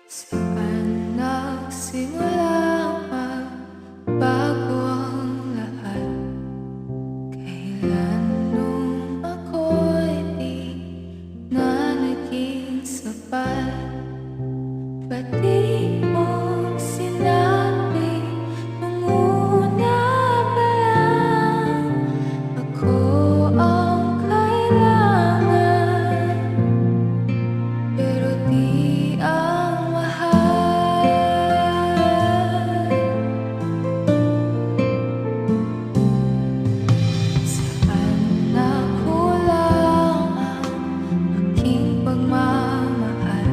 Saan nagsimula magbago ang lahat? Kailan nung ako'y di na naging sapat? Ba't di mo sinabi nung una pa lang ako ang kailangan? Pero di ang mahal. Saan nakulang ang aking pagmamahal?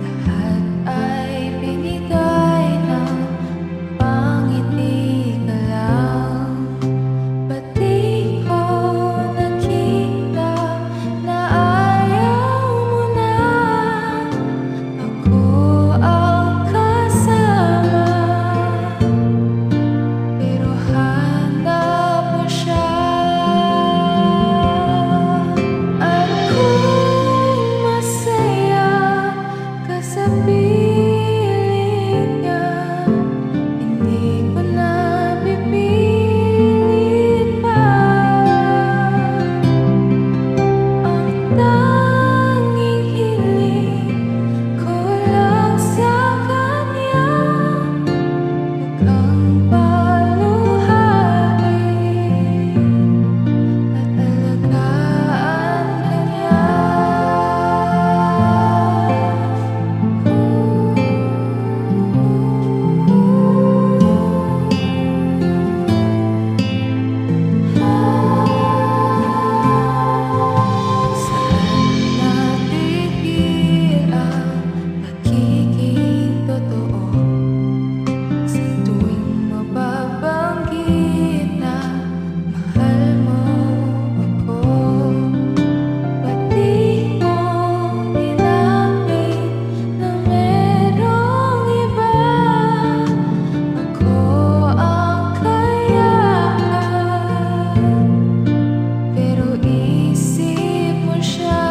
Lahat ay binigay ng pangiti ka lang. Ba't di ko nakita na ayaw mo na ako ang kasama? Pero hanap mo siya. At kung masaya ka sa piling niya, hindi ko na pipilit pa. Ang tanging hiling ko lang sa kanya, huwag kang paluhain at alagaan ka niya. Saan natigil ang pagiging totoo? Sa tuwing mababanggit na mahal mo ako, ba't di mo inamin na merong iba? Ako ang kayaan, pero isip mo siya.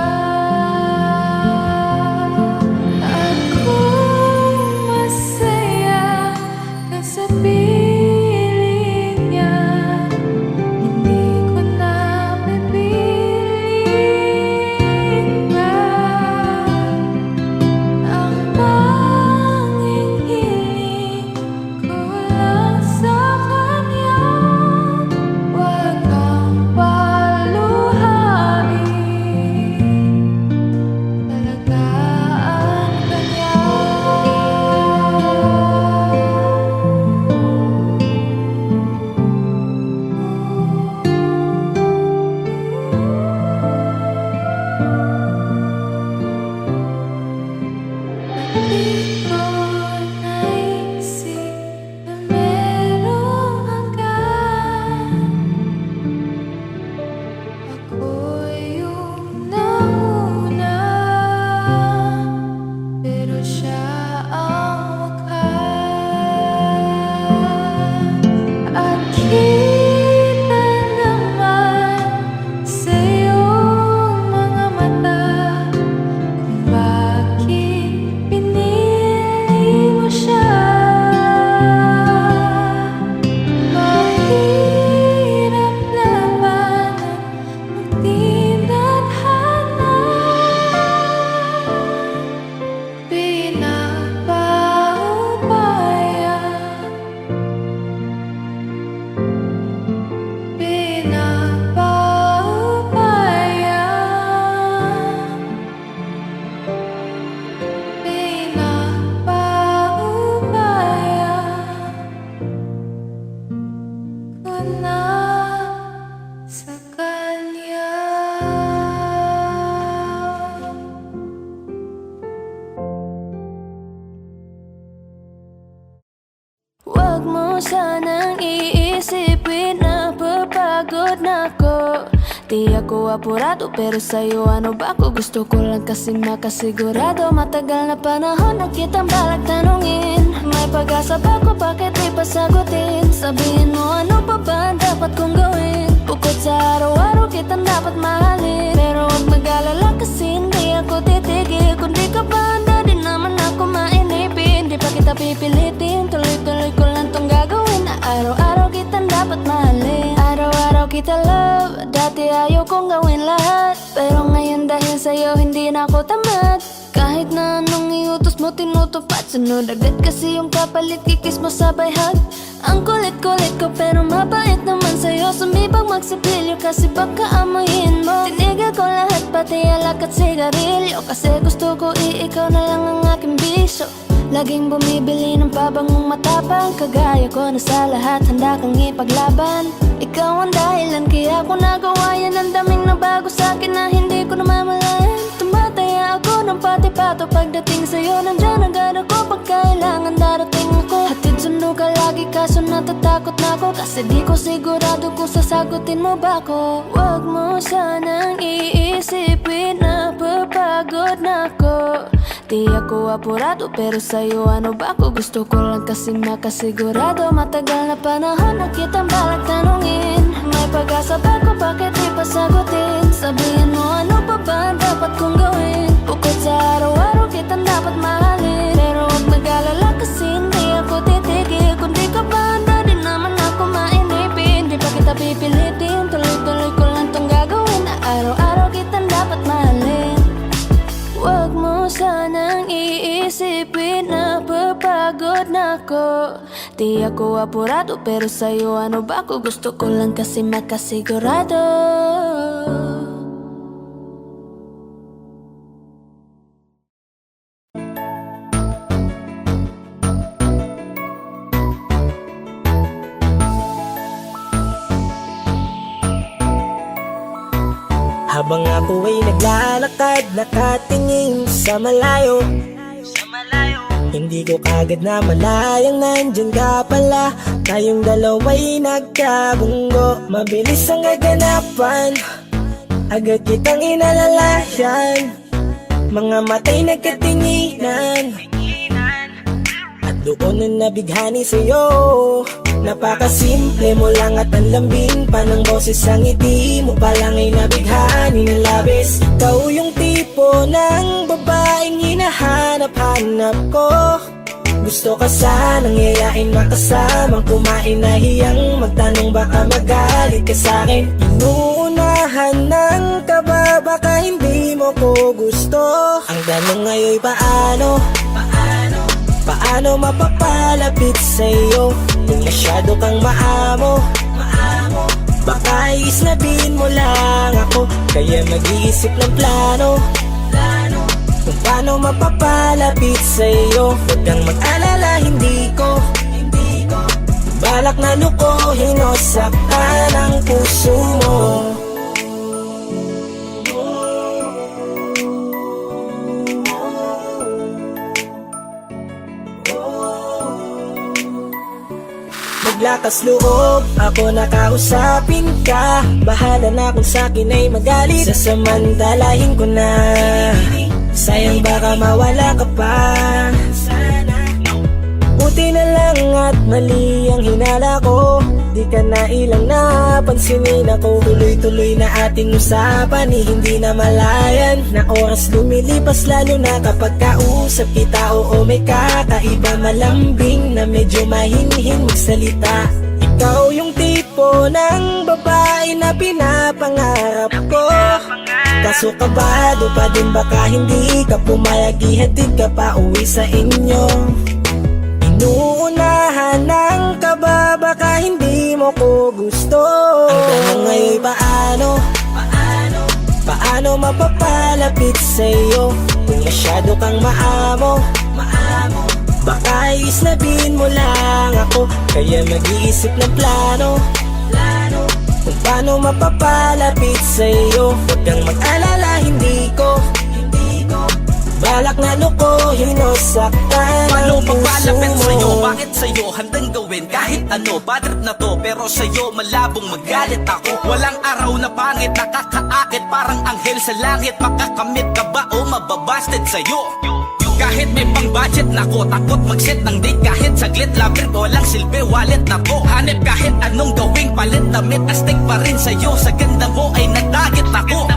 At kung masaya ka sa piling niya, hindi ko na pipiling pa. Ang tanging hiling ko lang sa kanya, huwag kang paluhain, alagaan ka niya. Di ko naisip na merong hanggan. Ako yung nauna, pero siya ang wakas. At kita naman sa iyong mga mata kung bakit pinili mo siya. Mahirap labanan ang di nadhana. Pinapaubaya, pinapaubaya, pinapaubaya ko na sa kanya. Huwag mo sanang iisipin na papagod na ako. Di ako apurado pero sa'yo ano ba ako? Gusto ko lang kasi makasigurado. Matagal na panahon na kitang balak tanungin. May pag-asa ba ko? Bakit di pa sagutin? Sabihin mo ano pa ba ang dapat kong gawin? Bukod sa araw-araw kitang dapat mahalin. Pero huwag mag-alala kasi hindi ako titigil. Kung di ka ba handa din naman pipilitin, tuloy-tuloy ko lang tong gagawin. Na araw-araw kitang dapat mahalin, araw-araw kita love. Dati ayaw kong gawin lahat, pero ngayon dahil sa'yo hindi na ako tamad. Kahit na anong iutos mo tinutupad, sunod agad kasi yung kapalit, kikis mo sabay hug. Ang kulit-kulit ko pero mabait naman sa'yo, sumibang magsipilyo kasi baka amoyin mo. Tinigil ko lahat pati alak at sigarilyo, kasi gusto ko ikaw na lang ang aking bisyo. Laging bumibili ng pabangong matapang, kagaya ko na sa lahat handa kang ipaglaban. Ikaw ang dahilan kaya ko nagawa yan, ang daming nabago sa'kin na hindi ko namamalayan. Tumataya ako ng pati-pato pagdating sa'yo, nandyan agad ako pag kailangan darating ako. Hatid sundo ka lagi kaso natatakot na ako, kasi di ko sigurado kung sasagutin mo ba ako. Huwag mo sanang iisipin na papagod na ako. Di ako apurado pero sa'yo ano ba ako, gusto ko lang kasi makasigurado. Matagal na panahon na kitang balak tanungin, may pag-asa ba ko, bakit di pa sagutin? Sabihin mo ano pa ba ang dapat kong gawin? Bukod sa araw-araw kitang dapat mahalin, pero huwag mag-alala kasi hindi ako titigil. Kung di ka ba handa din naman ako mainipin, di pa kita pipilitin, tuloy-tuloy ko lang tong gagawin. Na araw-araw kitang dapat mahalin. Huwag mo sanang iisipin na papagod na ako. Di ako apurado pero sa'yo ano ba ako, gusto ko lang kasi makasigurado. Habang ako ay naglalakad, nakatingin sa malayo, hindi ko kagad na malayang nandyan ka pala. Tayong dalawa'y nagkabunggo, mabilis ang kaganapan, agad kitang inalalayan. Mga matay nagkatinginan, at doon na nabighani sa'yo. Napakasimple mo lang at ang lambing pa ng boses, ang ngiti mo pa lang ay nabighani ng labis. Ikaw yung tipo ng babaeng hinahanap-hanap ko. Gusto ka sanang yayain makasamang kumain, nahiyang magtanong baka magalit ka sa'kin. Inuunahan ng kaba, baka hindi mo ko gusto. Ang tanong ngayon paano? Paano mapapalapit sa'yo kung masyado kang maamo? Baka isnabin mo lang ako, kaya mag-iisip ng plano kung paano mapapalapit sa'yo. Huwag kang mag-alala, hindi ko balak na lukohin o saktan ang puso mo. Lakas loob, ako nakausapin ka. Bahala na kung sa'kin ay magalit, sasamantalahin ko na. Sayang baka mawala ka pa. Buti na lang at mali ang hinala ko, di ka na ilang napansinin ako. Tuloy-tuloy na ating usapan, hindi na malayan. Na oras lumilipas lalo na kapag kausap kita. Oo, may kakaiba, malambing na medyo mahinhin magsalita. Ikaw yung tipo ng babae na pinapangarap ko, kaso kabado pa din baka hindi ka pumayag, ihatid ka pa uwi sa inyo. Inuunahan ng kaba, baka hindi mo ko gusto. Ang tanong ngayon paano mapapalapit sa'yo kung masyado kang maamo? Baka isnabin mo lang ako, kaya mag-iisip ng plano kung paano mapapalapit sa'yo. Huwag kang mag-alala, hindi ko balak na lukohin o saktan Paano ang puso papalapit mo. sa'yo? Bakit sa'yo handang gawin kahit ano? Bad trip na to pero sa'yo malabong magalit ako. Walang araw na pangit, nakakaakit parang anghel sa langit. Makakamit ka ba o mababasted sa'yo? Kahit may pang budget na ko, takot mag-set ng date kahit saglit. Labir ko walang silbi, wallet na to. Hanip kahit anong gawing palit, damit astig pa rin sa'yo. Sa ganda mo ay nagdagit ako.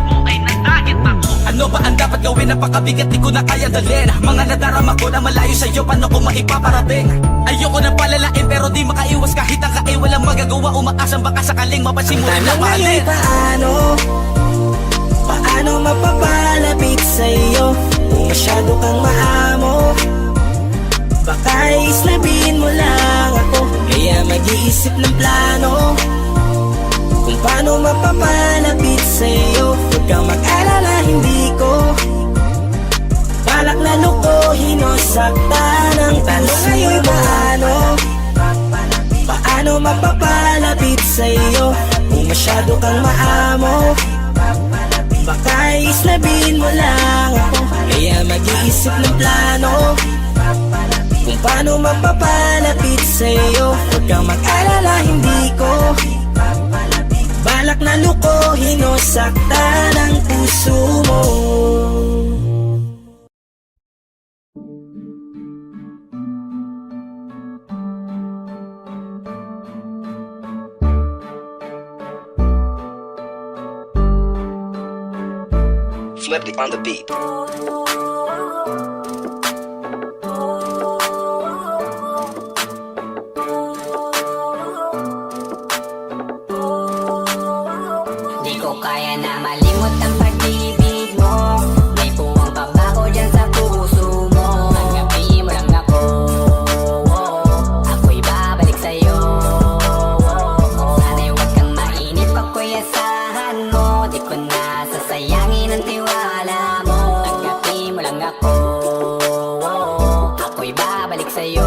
Ano ba ang dapat gawin? Napakabigat, di ko na kayang dalhin. Mga nadarama ko na malayo sa'yo, paano ko maipaparating? Ayoko na palalain pero di makaiwas kahit ang kain. Walang magagawa, umaasang baka sakaling mapasimulan na Tanong ngayon mahalin. paano mapapalapit sa'yo? Kung masyado kang maamo, baka islabin mo lang ako. Kaya mag-iisip ng plano kung paano mapapalapit sa'yo. Huwag kang mag-alala, hindi ko balak na lukuhin o saktan ang tanong ngayon paano mapapalapit sa'yo? Kung masyado kang maamo, baka islabin mo lang ako. Kaya mag-iisip ng plano kung paano mapapalapit sa'yo. Huwag kang mag-alala, hindi ko balak na lukuhin o saktan ang puso mo. Flip it on the beat. Di ko kaya na malimot ang pag-ibig mo. May puwang pabago dyan sa puso mo. Tanggapin mo lang ako, ako'y babalik sa'yo. Sana'y huwag kang mainip, ako'y asahan mo. Di ko na sasayangin ang tiwala mo. Tanggapin mo lang ako, ako'y babalik sa'yo.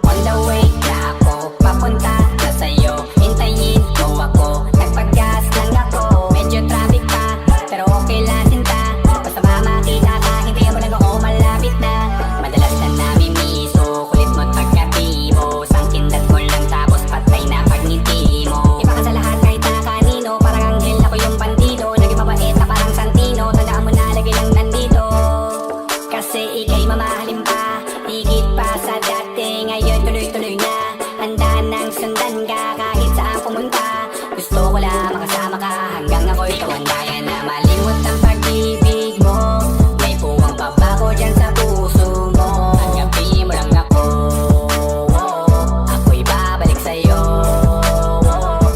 On the way na ako, papunta na sa'yo. Hintayin mo ako, nagpag-gas lang ako. Medyo traffic pa, pero okay lang sinta. Basta ba makita ka, hintayin mo lang ako, malapit na. Madalas na namimiso, kulit mo tagabibo. Sangkindat mo lang tapos patay na pagngiti mo. Iba ka sa lahat kahit na kanino, parang anghel ako yung bandido. Naging mabait na parang Santino, tandaan mo na lagi lang nandito. Kasi ika'y mamahalin pa, higit pa sa dati. Ngayon tuloy-tuloy na, handa nang sundan ka kahit saan pumunta. Gusto ko lang makasama ka hanggang ako'y tumanda na malimot ang pag-ibig mo. May puwang pabago dyan sa puso mo. Tanggapin mo lang ako, ako'y babalik sa'yo.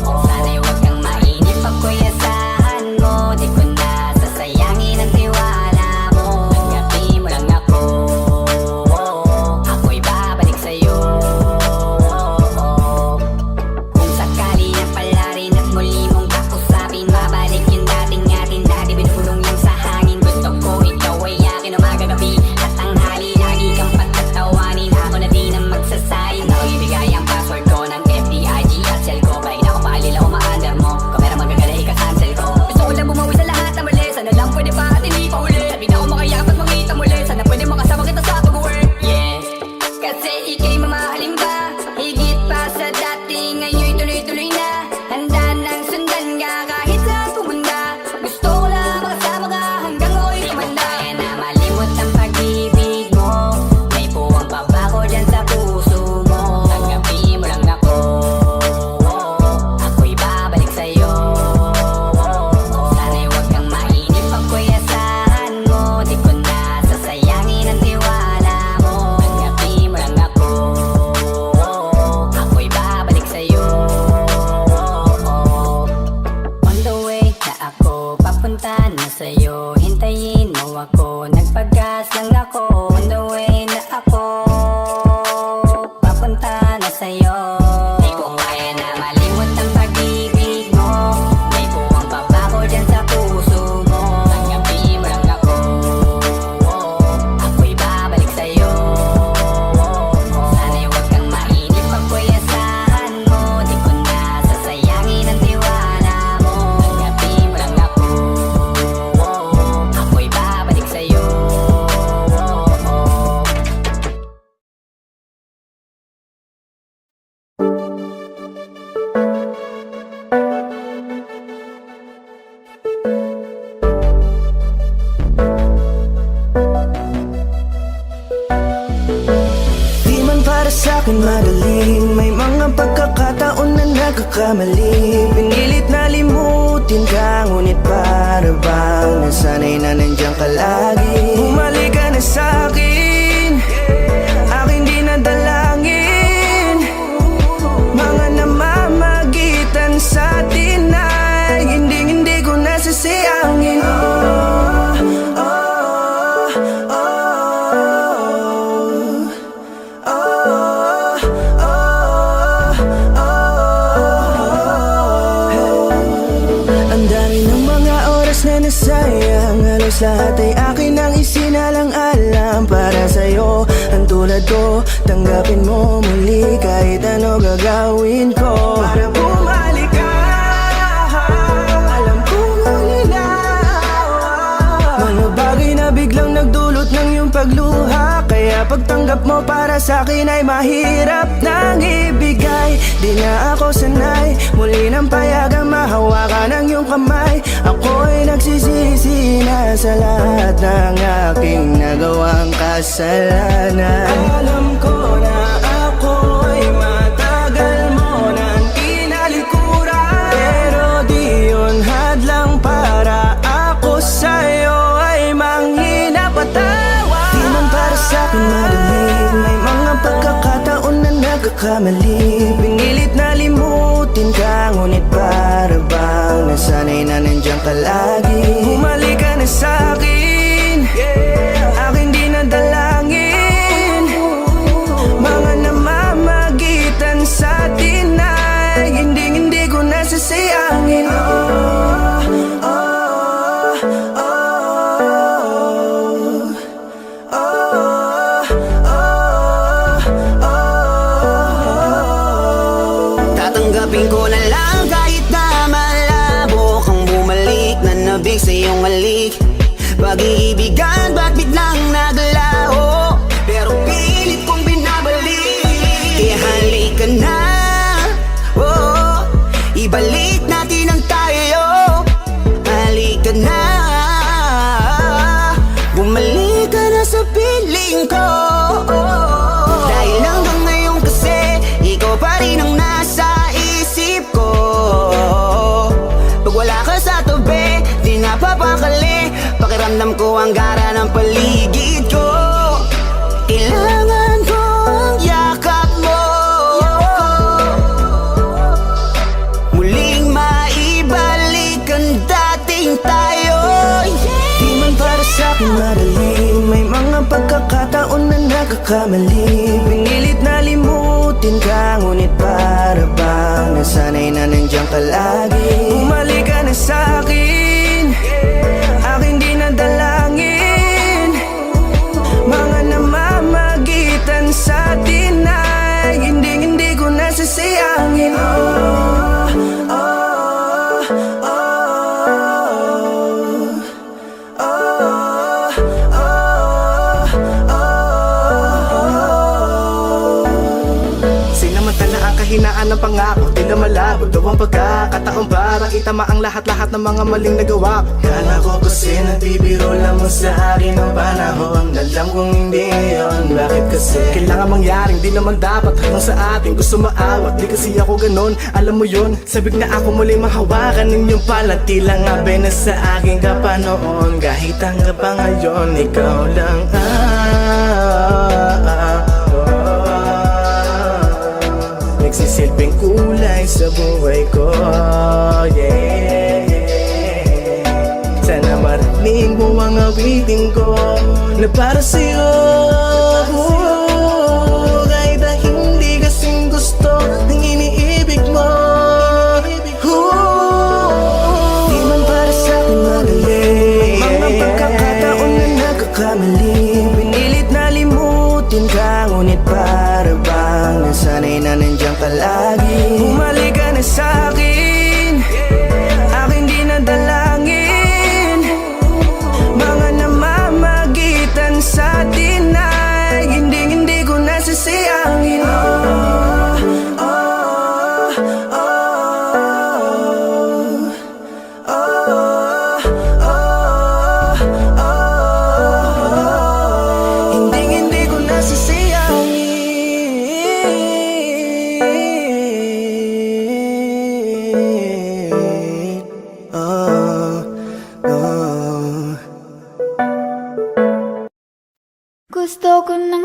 Sana'y huwag kang mainip, ako'y asahan mo. Di ko na sasayangin ang tiwala mo. Tanggapin mo lang ako, ako'y babalik sa'yo. Kung sakali na pala rin at muli mong kakusapin, mabalik yung dating atin, dati binulong lang sa hangin. Gusto ko ikaw ay akin umaga gabi at tanghali, lagi kang patatawanin. Ako na din ang magsasayin, ako ibigay ang password ko ng FBIG at cell ko. Pag na ako paalila, umaandar mo, kamera magagala, ika-cancel ko. Gusto ko lang bumawi sa lahat ng mali, sana lang pwede pa at hindi pa uli. Sabi na ako makayap at makita muli, sana pwede makasama kita sa pag-work. Yes, kasi ika'y mamahalin pa, higit pa sa dati. Ngayon tuloy-tuloy na, handa nang sundan ka kahit saan pumunta. Gusto ko lang makasama ka hanggang ako'y tumanda. Kaya na malimot ang pag-ibig mo. May puwang pabago dyan sa puso mo. Tanggapin mo lang ako, ako'y babalik sa'yo. Sana'y huwag kang mainip, ako'y asahan mo. Di ko na sasayangin ang tiwala mo. Tanggapin mo lang ako, ako'y babalik sa'yo. On the way na ako, papunta na sa'yo. Hintayin mo ako, nagpag-gas lang ako. On the way na ako, papunta na sa'yo. Di ko kaya na malimot ang pag-ibig mo. May puwang pabago dyan sa puso mo. Tanggapin mo lang ako, ako'y babalik sa'yo. Sana'y huwag kang mainip, ako'y asahan mo. Di ko na sasayangin ang tiwala mo. Tanggapin mo lang ako, ako'y babalik sa'yo. Di man para sa'kin madali, may mga pagkakataon na nagkakamali. Pinilit na limutin nalilimutin ka, ngunit para bang nasanay na nandiyan ka lagi. Bumalik ka na sa'kin, aking di nadalangin. Mga namamagitan sa atin ay hindi ko nasasayangin. Ang dami ng mga oras na nasayang, halos lahat ay akin ang isinalang-alam para sa'yo. Ang tulad ko, tanggapin mo muli kahit ano gagawin ko para bumalik ka. Alam kong nilinaw mga bagay na biglang nagdulot ng iyong pagluha, kaya pagtanggap mo para sa'kin ay mahirap nang ibigay. Di na ako sanay, muli nang payagang mahawakan ang iyong kamay. Ako'y nagsisisi na sa lahat ng aking nagawang kasalanan. Alam ko na ako'y matagal mo nang kinalikuran, pero di yun hadlang para ako sa'yo ay manghina patawa. Di man para sa'kin madali, may mga pagkakataon na nagkakamali. Pinilit na limutin ka, ngunit para bang nasanay na nandiyan ka lagi. Bumalik ka na sa'kin, aking di nadalangin. Mga namamagitan sa atin ay hindi ko nasasayangin. Tatanggapin ko na lang kahit na malabo kang bumalik na nabig sa iyong halik. Pag-iibigan ba't biglang naglaho, pero pilit kong binabalik. Kaya halika na, oh, ibalik natin ang tayo. Halika na, bumalik ka na sa piling ko. Dahil hanggang ngayon kasi ikaw pa rin ang nasa isip ko. Pag wala ka sa tabi, di napapakali. Pakiramdam ko ang gara ng paligid ko. Kailangan ko ang yakap mo, muling maibalik ang dating tayo. Di man para sa'kin madali, may mga pagkakataon na nagkakamali. Pinilit na limutin ka, ngunit para bang nasanay na nandiyan ka lagi. Bumalik ka na sa'kin, aking di nadalangin. Mga namamagitan sa atin ay hindi ko nasasayangin. Sinamantala ang kahinaan ng pangako, tila malabo daw ang pagkakataon para itama ang lahat-lahat ng mga maling nagawa ko. Kala ko kasi nagbibiro lamang sa akin ang panahon, alam kong hindi yun. Bakit kasi kailangan mangyaring di naman dapat hanggang sa atin gusto maawat. Di kasi ako ganon, alam mo yun. Sabik na ako muli mahawakan ninyong palat, tila nga na sa akin ka pa noon. Kahit hanggang pa ngayon, ikaw lang nagsisilbing kulay sa buhay ko, yeah. Sana marinig mo ang awitin ko na para sa'yo, kahit na hindi kasing gusto ng iniibig mo. Di man para sa'kin madali, mga pagkakataon na nagkakamali. Pinilit na limutin ka, ngunit para bang nasanay na nandiyan ka lagi. Bumalik ka na sa'kin, aking di nadalangin. Mga namamagitan sa atin ay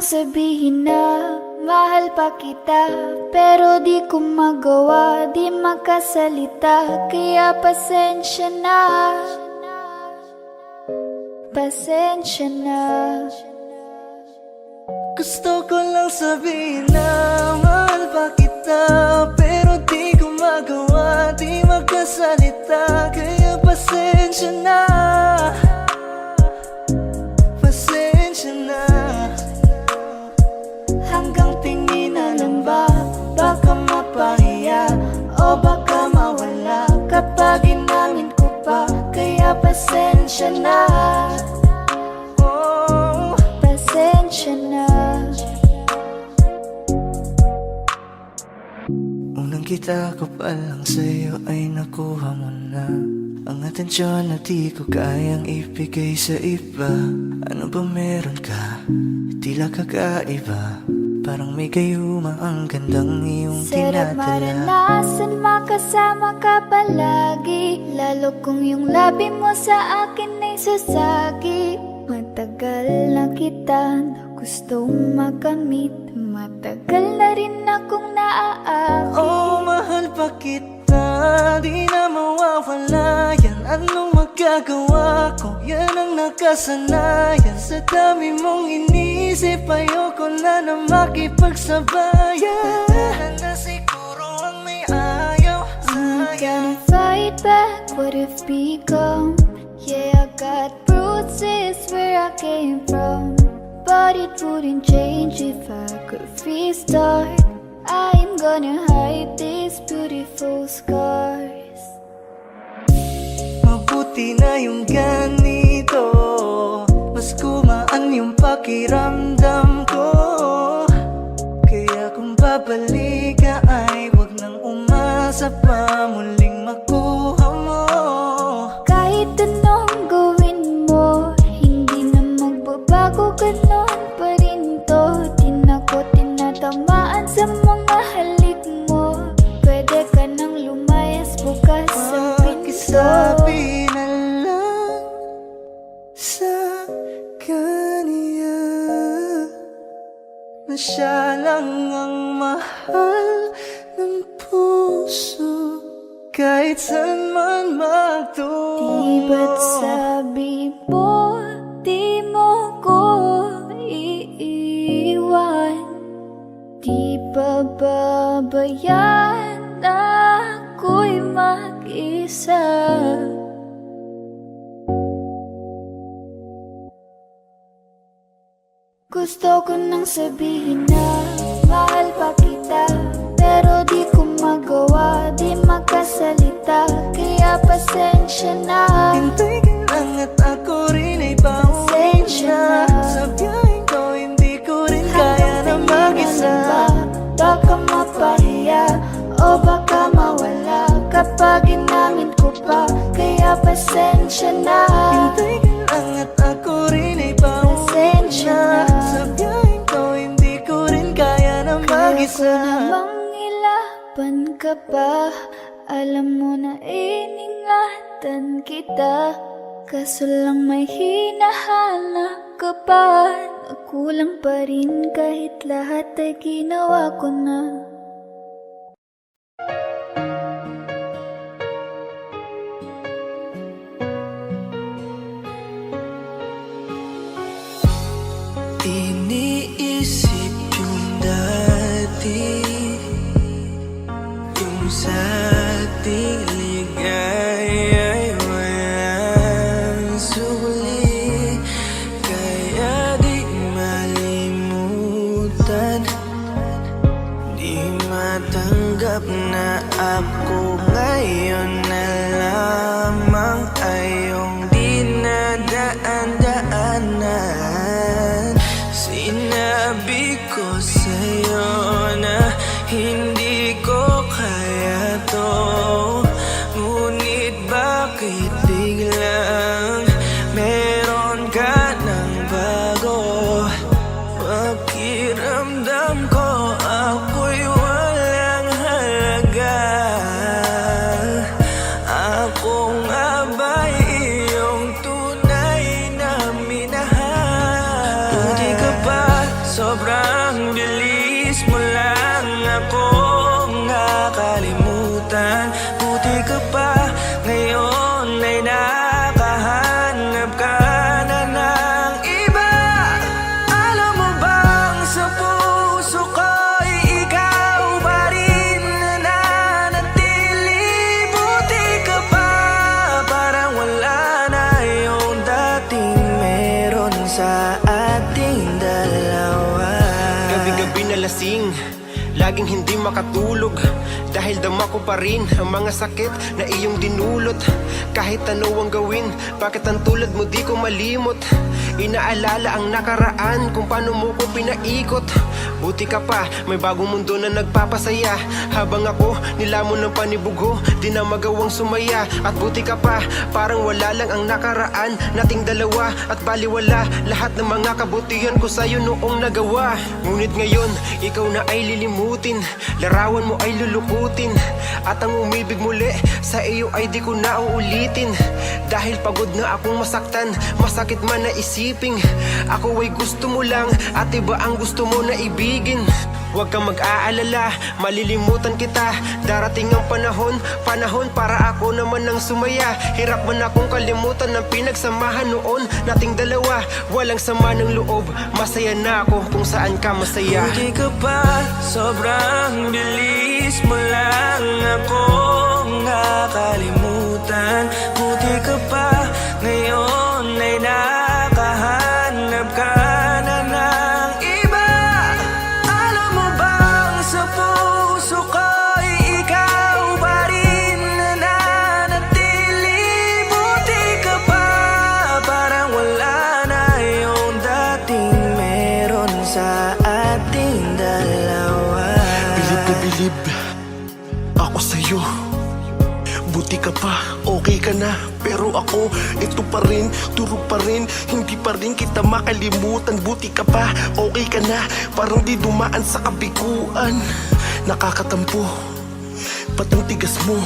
sabihin na mahal pa kita, pero di ko magawa, di makasalita. Kaya pasensya na, pasensya na. Gusto ko lang sabihin na mahal pa kita, pero di ko magawa, di magkasalita. Kaya pasensya na, pasensya na. Hanggang tingin na lang ba, baka mapahiya o baka mawala kapag inamin ko pa. Kaya pasensya na, oh, Pasensya na. unang kita ko pa lang sa'yo ay nakuha mo na ang atensyon na di ko kayang ibigay sa iba. Ano ba meron ka? Tila kakaiba, parang may gayuma ang gandang iyong Sarap tinatala. maranasan, makasama ka palagi, lalo kung yung labi mo sa akin ay sasagi. Matagal na kita na gustong makamit, matagal na rin akong naaakit. Oh, mahal pa kita, di na mawawala yan. Anong magagawa ko? Yan ang nakasanayan. Sa dami mong inisip, ayoko na na makipagsabayan. Na siguro ang may ayaw I'm sa'yo. gonna fight back what if become. Yeah, I got bruises where I came from, but it wouldn't change if I could restart. I'm gonna hide these beautiful scars. Mabuti na yung ganito, mas gumaan yung pakiramdam ko. Kaya kung babalik ka ay wag nang umasa pa muling makuha mo. Kahit anong gawin mo, hindi na magbabago, ganon pa rin to. Di na ko tinatamaan sa mga halik mo. Pwede ka nang lumayas, bukas ang pinto. Pakisabi na lang sa kanya na siya lang ang mahal ng puso, kahit saan man magtungo. Di ba't sabi mo, di mo ko iiwan? Di ba babayaan ako'y mag-isa? Gusto ko nang sabihin na mahal pa kita, pero di ko magawa, di makasalita. Kaya pasensya na, Hintay ka lang at ako rin ay pauwi pasensya na. na. Sa biyaheng ko hindi ko rin kaya na mag-isa. Baka mapahiya o baka mawala kapag inamin ko pa. Kaya pasensya na, Hintay ka lang at ako rin ay pauwi pasensya na. na. Sa biyaheng ko hindi ko rin kaya na Kaya ko mag-isa. namang ilaban ka pa, alam mo na iningatan kita. Kaso lang may hinahanap ka pa, nakulang pa rin kahit lahat ay ginawa ko na. Iniisip yung dati, yung sa ating ligaya'y walang suli. Kaya di malimutan, di matanggap na ako ngayon na lamang ay iyong dinadaan-daanan. Sinabi ko sa'yo na hindi ko kaya to, ngunit bakit biglang meron ka ng bago? Pakiramdam ko ako'y walang halaga. ka pa ngayon ay nakahanap ka na ng iba. Alam mo bang sa puso ko'y ikaw pa rin nananatili. Buti ka pa, parang wala na yung dating meron sa ating dalawa. Gabi-gabi na lasing, laging hindi makatulog, dahil dama ko pa rin ang mga sakit na iyong dinulot. Kahit ano ang gawin, bakit ang tulad mo di ko malimot? Inaalala ang nakaraan, kung paano mo ko pinaikot. Buti ka pa, may bagong mundo na nagpapasaya. Habang ako, nilamon ng panibugo, di na magawang sumaya. At buti ka pa, parang wala lang ang nakaraan nating dalawa. At baliwala lahat ng mga kabutihan ko sa'yo noong nagawa. Ngunit ngayon, ikaw na ay lilimutin, larawan mo ay lulukutin, at ang umibig muli sa iyo ay di ko na uulitin. Dahil pagod na akong masaktan, masakit man na isiping ako ay gusto mo lang at iba ang gusto mo na ibigin. Huwag kang mag-aalala, malilimutan kita. Darating ang panahon para ako naman ang sumaya. Hirap man akong kalimutan ng pinagsamahan noon nating dalawa. Walang sama ng loob, masaya na ako kung saan ka masaya. Buti ka pa, sobrang bilis mo lang akong nakalimutan. Buti ka pa, ngayon ay nakahanap ka na ng iba. Alam mo bang sa puso ko'y ikaw pa rin nananatili. Buti ka pa, parang wala na yung dating meron sa ating dalawa. Bilib na bilib ako sa'yo. Buti ka pa, okay ka na. Pero ako, ito pa rin, turog pa rin, hindi pa rin kita makalimutan. Buti ka pa, okay ka na, parang di dumaan sa kabiguan. Nakakatampo, ba't ang tigas mo?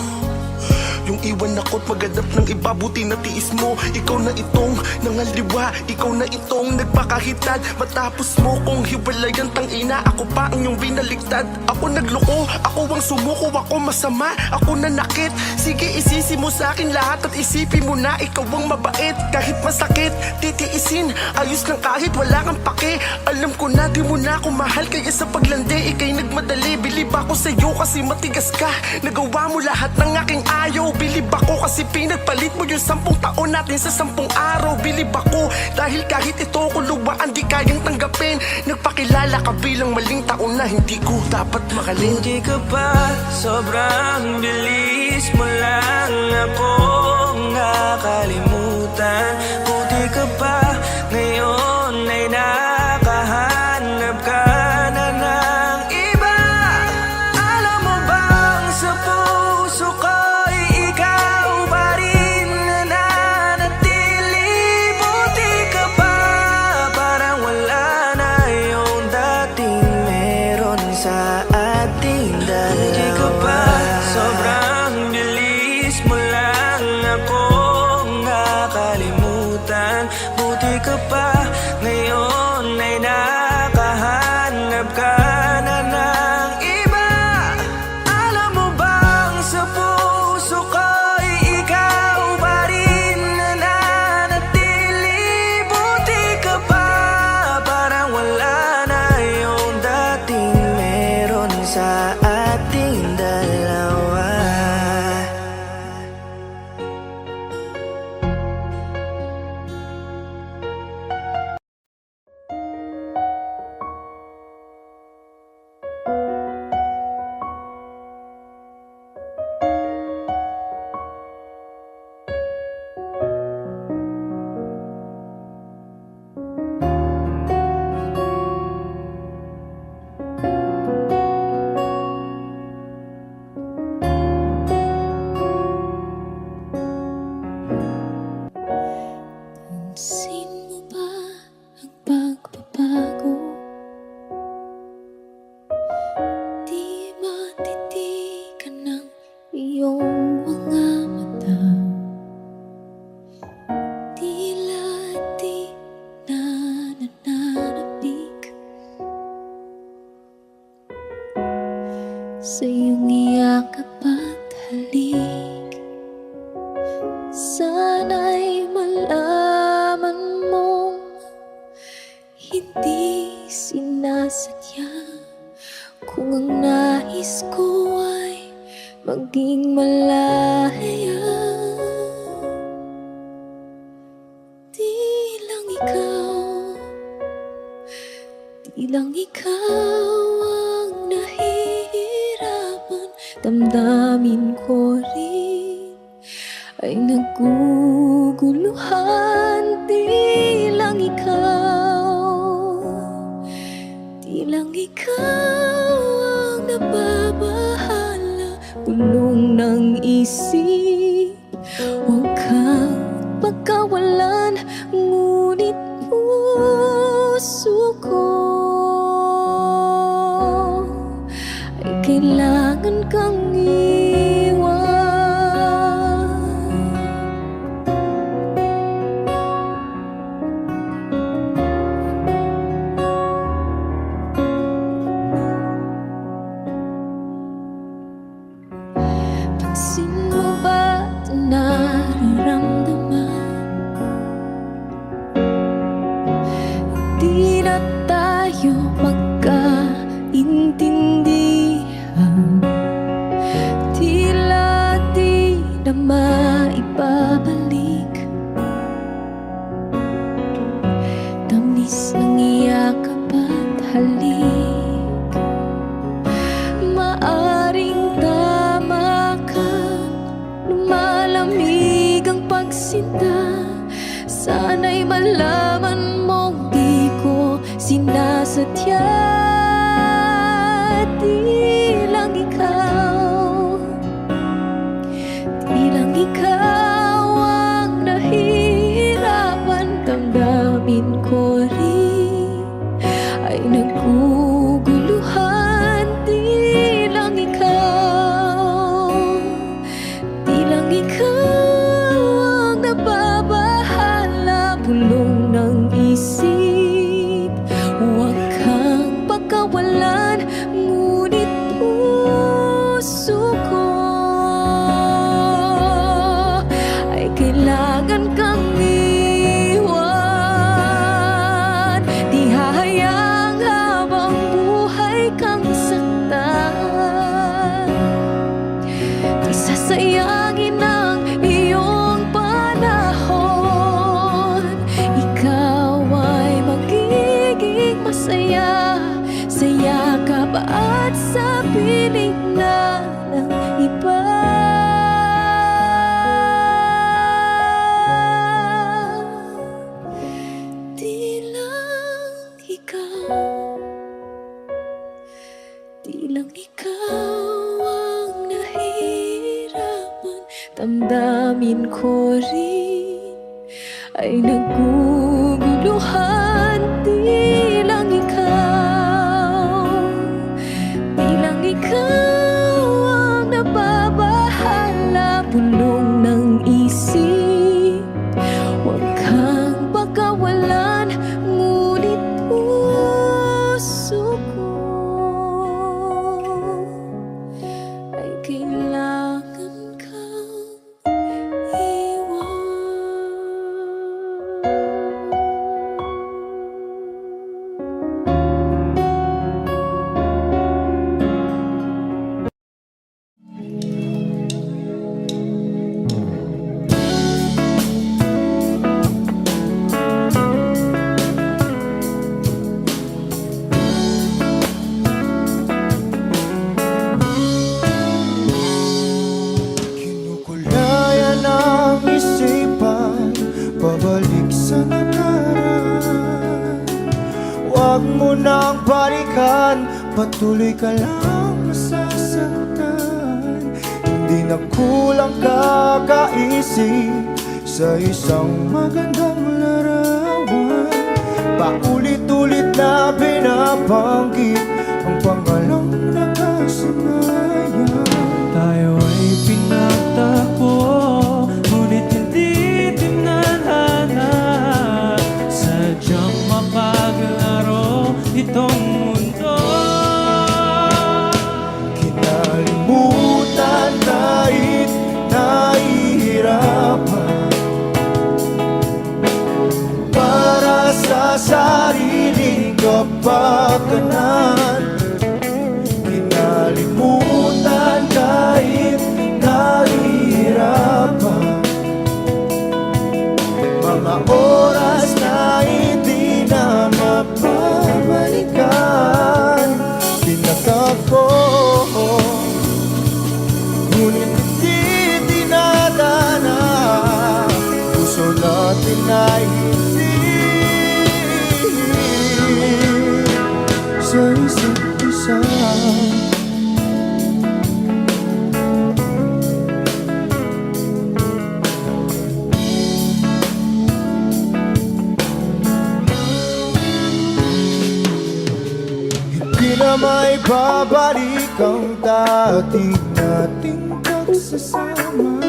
Yung iwan ako't maghanap ng iba, buti na tiis mo. Ikaw na itong nangaliwa, ikaw na itong nagpakahitad. Matapos mo kong hiwalayan, tangina, ako pa ang iyong binaligtad. Ako nagloko, ako ang sumuko, ako masama, ako nanakit. Sige, isisi mo sa akin lahat at isipin mo na ikaw ang mabait. Kahit masakit, titiisin, ayos lang kahit wala kang pake. Alam ko na di mo na ako mahal, kaya sa paglandi ikay nagmadali. Bilib ako sa'yo kasi matigas ka, nagawa mo lahat ng aking ayaw. Bilib ako kasi pinagpalit mo yung 10 taon natin sa 10 araw. Bilib ako dahil kahit ito kuluwaan di kayang tanggapin. Nagpakilala ka bilang maling taon na hindi ko dapat makalin. Buti ka pa, sobrang bilis mo lang akong nakalimutan. Buti ka pa, ngayon ay nakahanap ka na ng iba. Alam mo bang sa puso ko'y ikaw pa rin nananatili. Buti ka pa, parang wala na yung dating meron sa ating dalawa. Buti ka pa, sobrang bilis mo lang akong nakalimutan. Buti ka pa, ngayon ay nakahanap ka na ng iba. Alam mo bang sa puso ko'y ikaw pa rin nananatili. Buti ka pa, parang wala na yung dating meron sa ating dalawa. kaya di lang ikaw, di lang ikaw ang nahihirapan. Damdamin ko rin ay naguguluhan. Di lang ikaw ang nababahala. Gulong ng isip, huwag kang pagkawalan. Ngunit puso ko ay kailangan kang iwan. Pansin mo ba ito nararamdaman? Di na tayo magkaintindihan. Tila di na maibabalik tamis ng iyakap at halik. Maaring tama ka, lumalamig ang pagsinta. Sana'y malaman mong di ko sinasadya. Di lang ikaw, di lang ikaw ang nahihirapan. Damdamin ko rin ay naguguluhan. Di lang ikaw, di lang ikaw ang nababahala. Bulong ng isip, huwag kang pagkawalan. Ngunit puso ko ay kailangan kang iwan. Di hahayang habang buhay kang saktan. Di sasayangin ang iyong panahon. Ikaw ay magiging masaya sa yakap at sa piling na ng iba. Di lang ikaw, di lang ikaw ang nahihirapan. Damdamin ko rin ay naguguluhan. Di lang ikaw, di lang ikaw ang nababahala. Bulong ng isip, huwag kang pagkawalan. Ngunit puso ko ay kailangan kang iwan. Kinukulayan ang isipan, pabalik sa nakaraan. Huwag mo nang balikan, patuloy ka lang masasaktan. Hindi na kulang kakaisip sa isang magandang larawan. Paulit-ulit na binabanggit ang pangalang nakasanayan. Tayo ay pinagtagpo, ngunit hindi tinadhana. Sadyang mapaglaro itong mundo. Kinalimutan kahit nahihirapan, para sa sariling kapakanan. Kinalimutan kahit nahihirapan, ay hindi sa isa't isa. Hindi na may babalik ang dati nating pagsasama.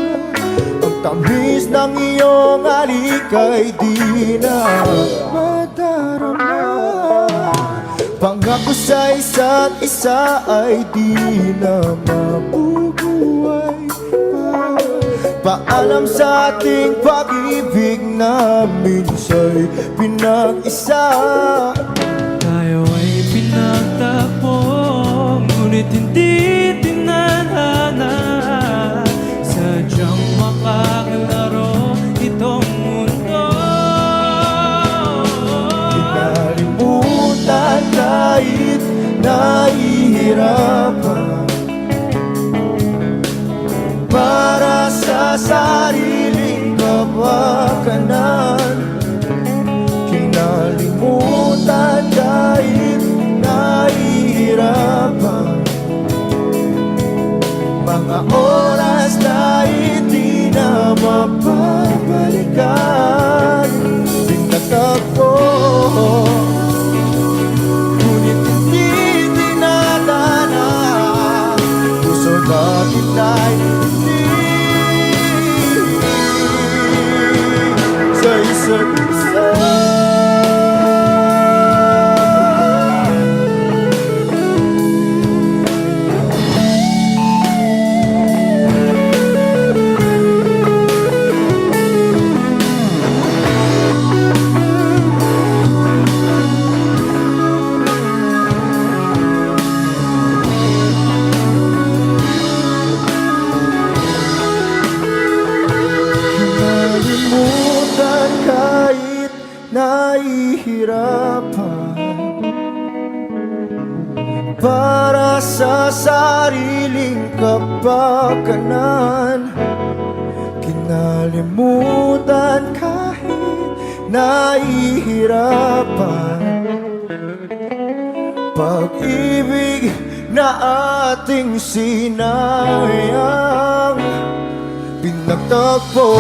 Ang tamis ng iyong halik ay di na madarama. Pangako sa isa't isa ay di na mabubuhay pa. Paalam sa ating pag-ibig na minsa'y pinag-isa. Tayo ay pinagtagpo, ngunit hindi tinadhana. Sadyang makakilaro itong mundo. Kinalimutan kahit nahihirapan, para sa sariling kapakanan. Kinalimutan kahit nahihirapan, mga oras na hindi na mapabalikan. Tinatagpo, ngunit hindi tinadhana. Puso natin ay hindi sa isa't isa. Kinalimutan kahit nahihirapan, para sa sariling kapakanan. Kinalimutan kahit nahihirapan, pag-ibig na ating sinayang. Pinagtagpo,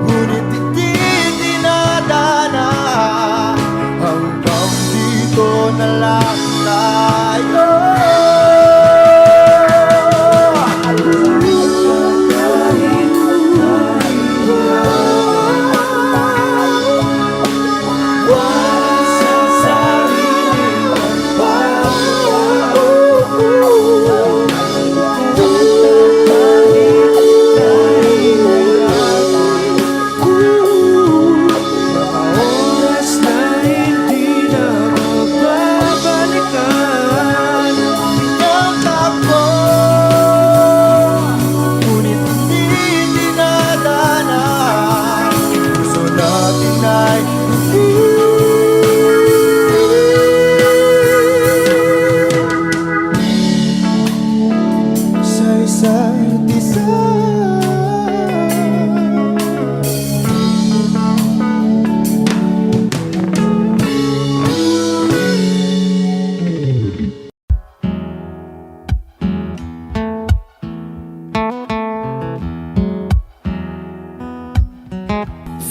ngunit hindi dinadana. Hanggang dito na lang tayo.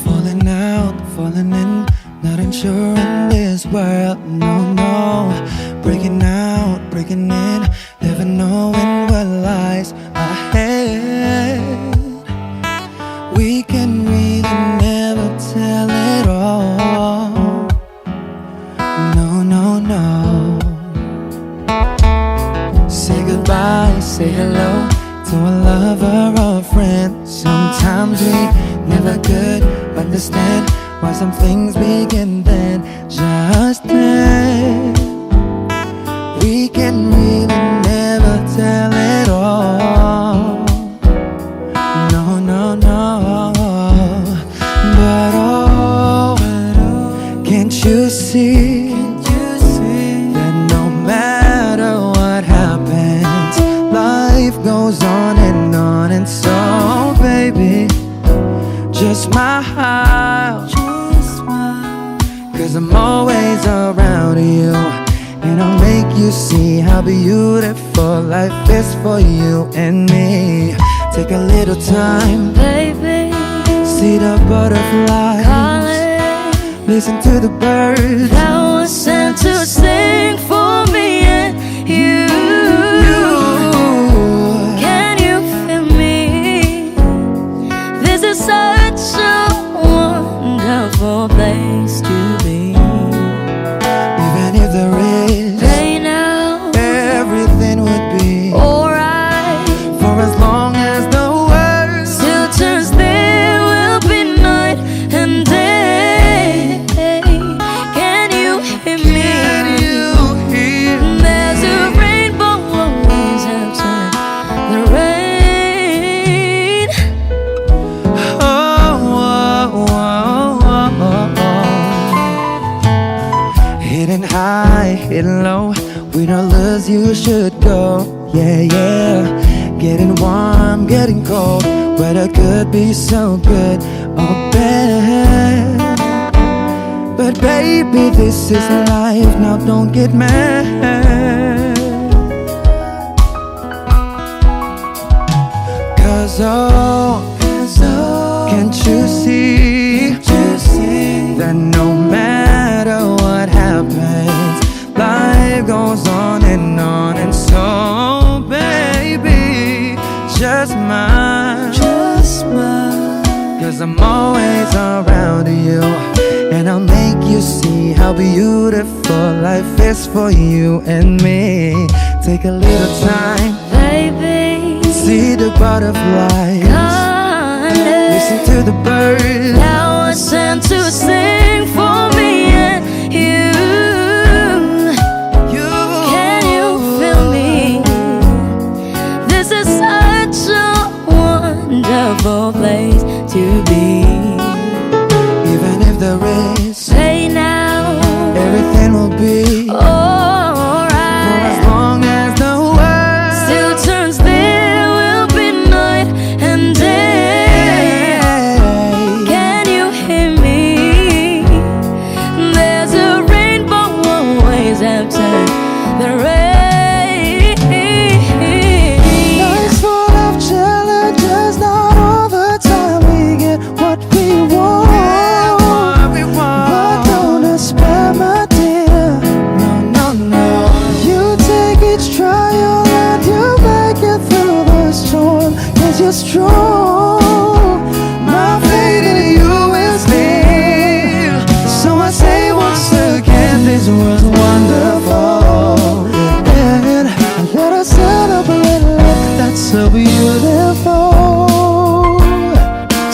Falling out, falling in, not unsure in this world, no, no. Breaking out, breaking in, never knowing what lies ahead. We can really never tell it all, no, no, no. Say goodbye, say hello to a lover or a friend. Sometimes we never could understand why some things begin then, just then. We can really never tell it all, no, no, no. But oh, can't you see that no matter what happens, life goes on, and so baby, just you see how beautiful life is for you and me. Take a little time, Baby, see the butterflies, calling. listen to the birds. That was sent to sing for me and you. Can you feel me? This is such a wonderful place to be. Even if there is Right now, everything would be alright. for as long as the world Still turns, there will be night and day. Can you hear me? Can you hear? There's a rainbow always after the rain. Oh, oh, oh, oh, oh. Hidden high, hidden low, we don't lose, you should go. Yeah, yeah. Getting warm, getting cold, weather could be so good or bad. But baby, this is life, now don't get mad. Cause oh, can't you see that no matter what happens, life goes on and so baby, just smile. Cause I'm always around you, and I'll make you see how beautiful life is for you and me. Take a little time, Baby, see the butterflies, listen calling. to the birds. That was sent to sing for me and you. Can you feel me? This is such a wonderful place to be. Even if there is, Say now, everything will be for alright. as long as the world Still turns, there will be night and day. Can you hear me? There's a rainbow always after the rain. Life's full of challenges, not all the time we get what we want. But don't despair, my dear. No, no, no. You take each trial and you make it through the storm. 'Cause you're strong. My faith in you is near. So I say once again, this was wonderful. And let us celebrate life that's so beautiful.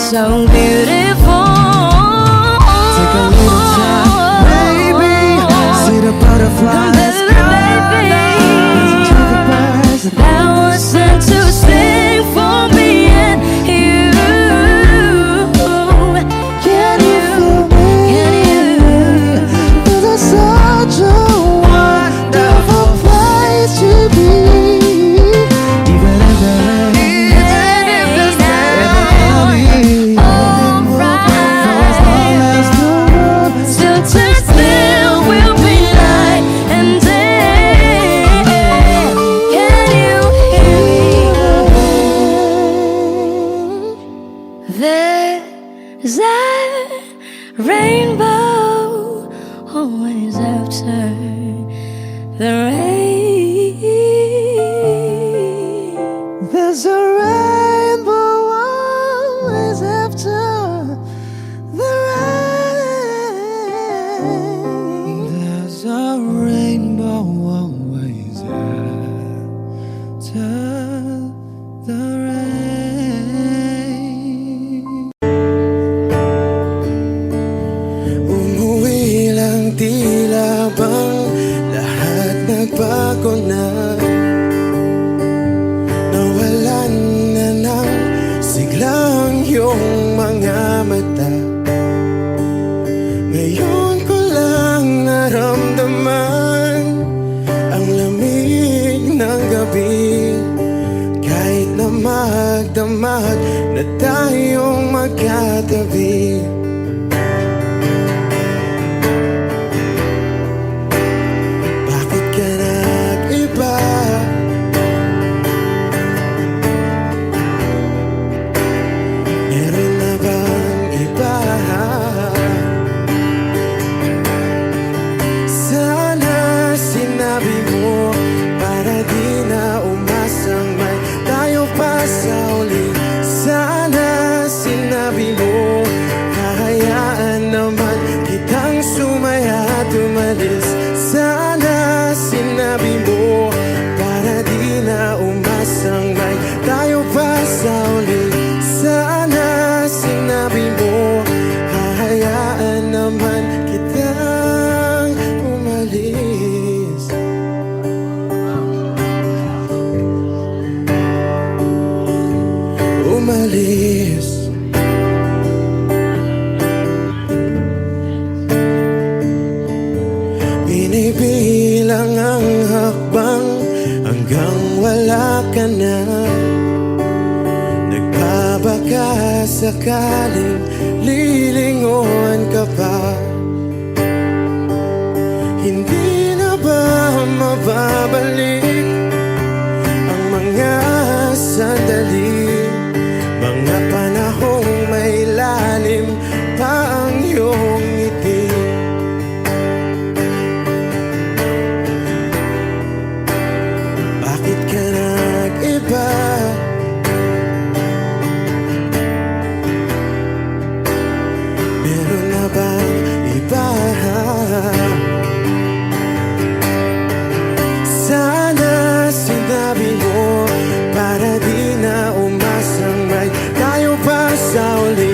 So beautiful. Take a little time, baby. See the butterflies. Baby, Listen to the birds. that was sent to sing for me and you. Can you feel me? Can you? This is such a wonderful place to be. Even if there is, Still turns, there will be night and day. Can you hear me? There's a rainbow always after the rain. there's a rainbow always after the rain. There's a rainbow always after the rain. Umuwi lang, tila bang lahat nagbago na. Nawalan na ng siglang iyong mga mata. Ngayon ko lang naramdaman ang lamig ng gabi. Kahit na magdamag na tayong magkatabi. Bakit ka na umalis. Binibilang ang hakbang hanggang wala ka na. Nagbabaka sakaling lilingon ka pa. Hindi na ba mababalik ang mga sandali, mga panahong may lalim pa ang iyong ngiti? Bakit ka nag-iba? Meron na bang iba? Sana sinabi mo para di na umasang may tayo pa sa uli.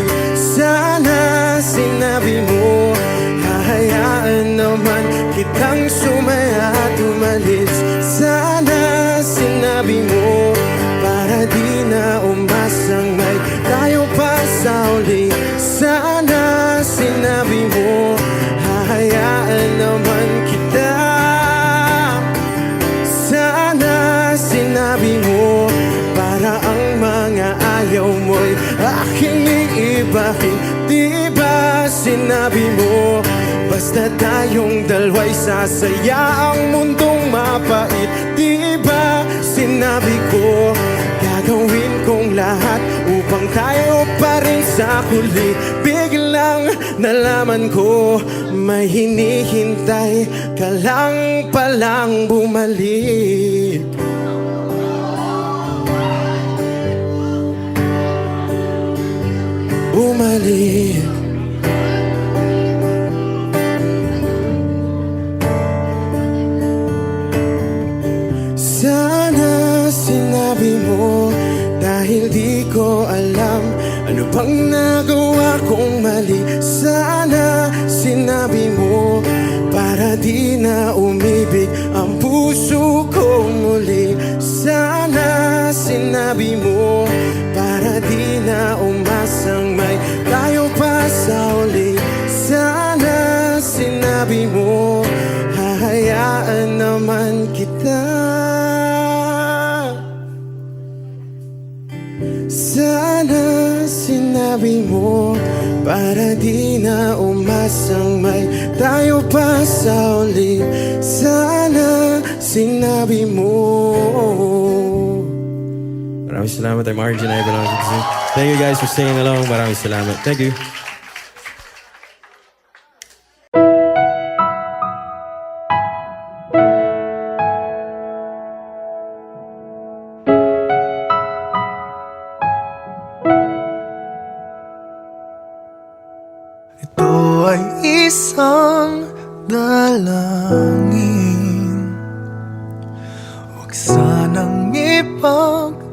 Sana sinabi mo hahayaan naman kitang sumaya at umalis. Sana sinabi mo para di na umasang may tayo pa sa uli. Sana sinabi mo hahayaan naman kita. Sinabi mo para ang mga ayaw mo'y aking iibahin. Di ba sinabi mo basta tayong dalawa'y sasaya ang mundong mapait? Di ba sinabi ko gagawin kong lahat upang tayo pa rin sa huli? Biglang nalaman ko may hinihintay ka lang palang bumalik. Bumalik. Sana sinabi mo dahil di ko alam ano bang nagawa kong mali. Sana sinabi mo para di na umibig ang puso ko muli. Sana sinabi mo para di na umasang may tayo pa sa uli. Sana sinabi mo hahayaan naman kita. Sana sinabi mo para di na umasang may tayo pa sa uli. Sana sinabi mo. Maraming salamat. I'm Arjun Ivan. Thank you guys for singing along. Maraming salamat. Thank you. Ito ay isang dalangin, huwag sanang ipagkait.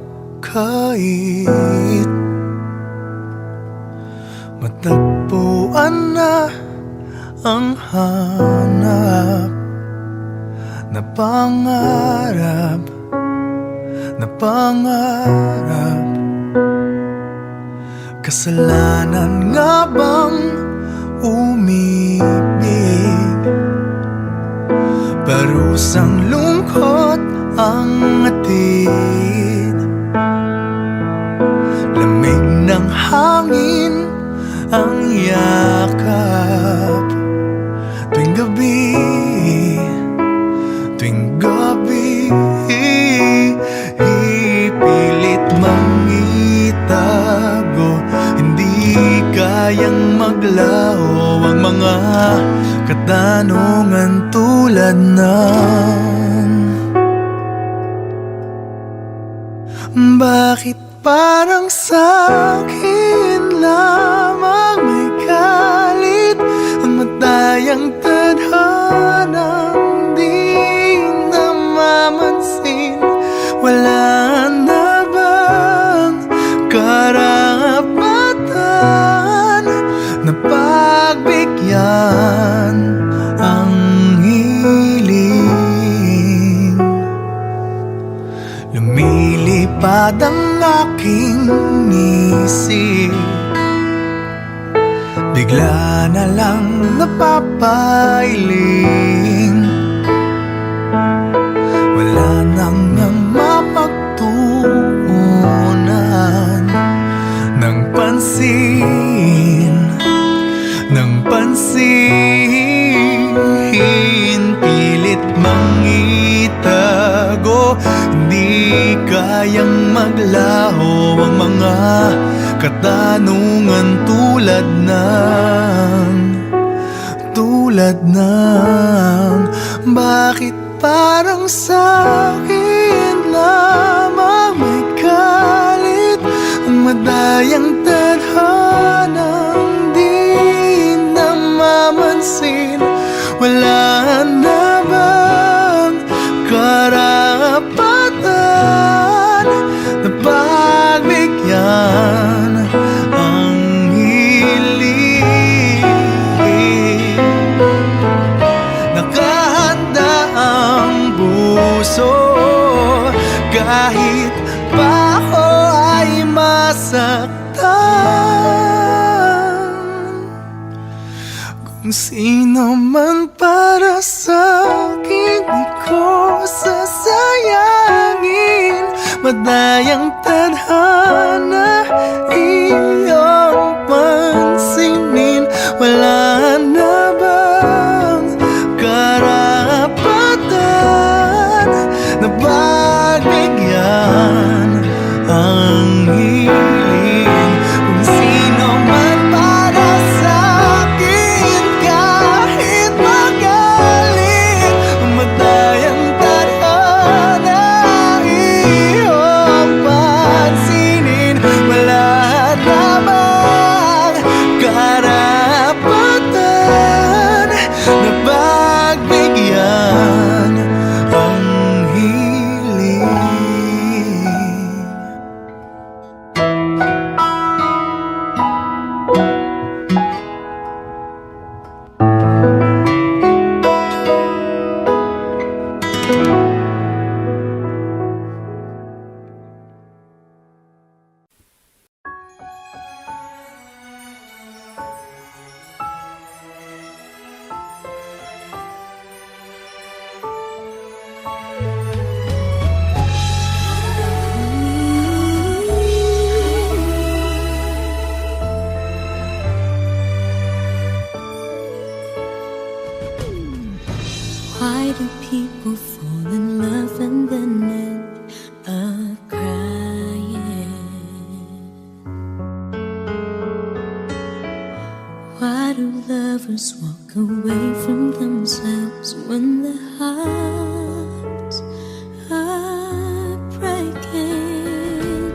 Matagpuan na ang hanap na pangarap, na pangarap. Kasalanan nga bang umibig? Parusang lungkot ang atid, lamig ng hangin ang yakap. Tuwing gabi, tuwing gabi, ipilit mang itago, hindi kayang maglaho ang mga katanungan tulad ng bakit parang sa'kin lamang may galit ang matayang tadhanang di namamansin? Wala na bang karapatan na pagbigyan ang hiling? Lumilipad ang aking isip, bigla na lang napapailing. Wala nang mapagtuunan ng pansin, ng pansin. Pilit mangitago, di kayang maglaho ang mga katanungan tulad ng bakit parang sa'kin lamang may galit ang madayang tadhanang di namamansin. Wala na bang karapatan na pagbigyan ang hiling? Nakahanda ang puso kahit pa ako ay masaktan. Kung sino man para sa'kin, di ko sasayangin. Madayang tadhana iyong pansinin. Wala na bang karapatan na pagbigyan ang hiling? Kung sino man para sa'kin, kahit magalit, madayang tadhana iyong pansinin. Wala na bang karapatan na pagbigyan ang hiling? Why do people fall in love and then end up crying? Why do lovers walk away from themselves when their hearts are breaking?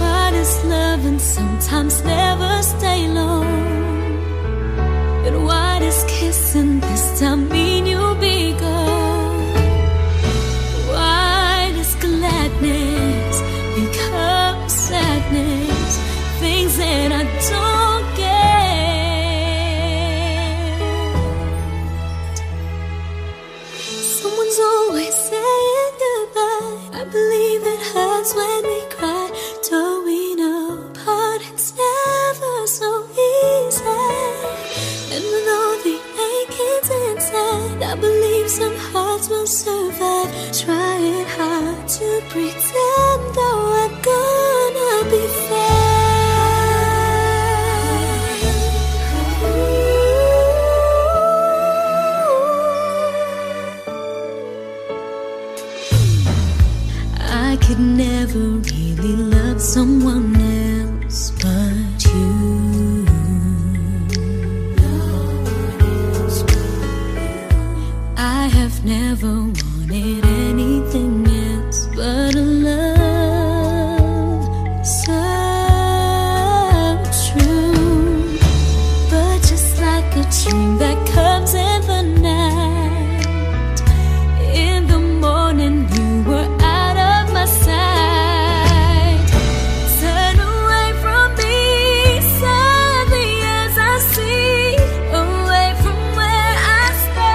Why does loving sometimes never stay long? And why does kissing this time mean you'll be gone? Why does gladness become sadness? Things that I don't get. Someone's always saying goodbye. I believe it hurts when we cry. Towing apart, it's never so easy. And with all the achings inside, I believe some hearts will survive. Trying hard to pretend that we're gonna be fine. I could never really love someone else but you. I have never wanted anything else but a love so true. But just like a dream that comes in the night, in the morning you were out of my sight. Turn away from me, sadly as I see, away from where I stand.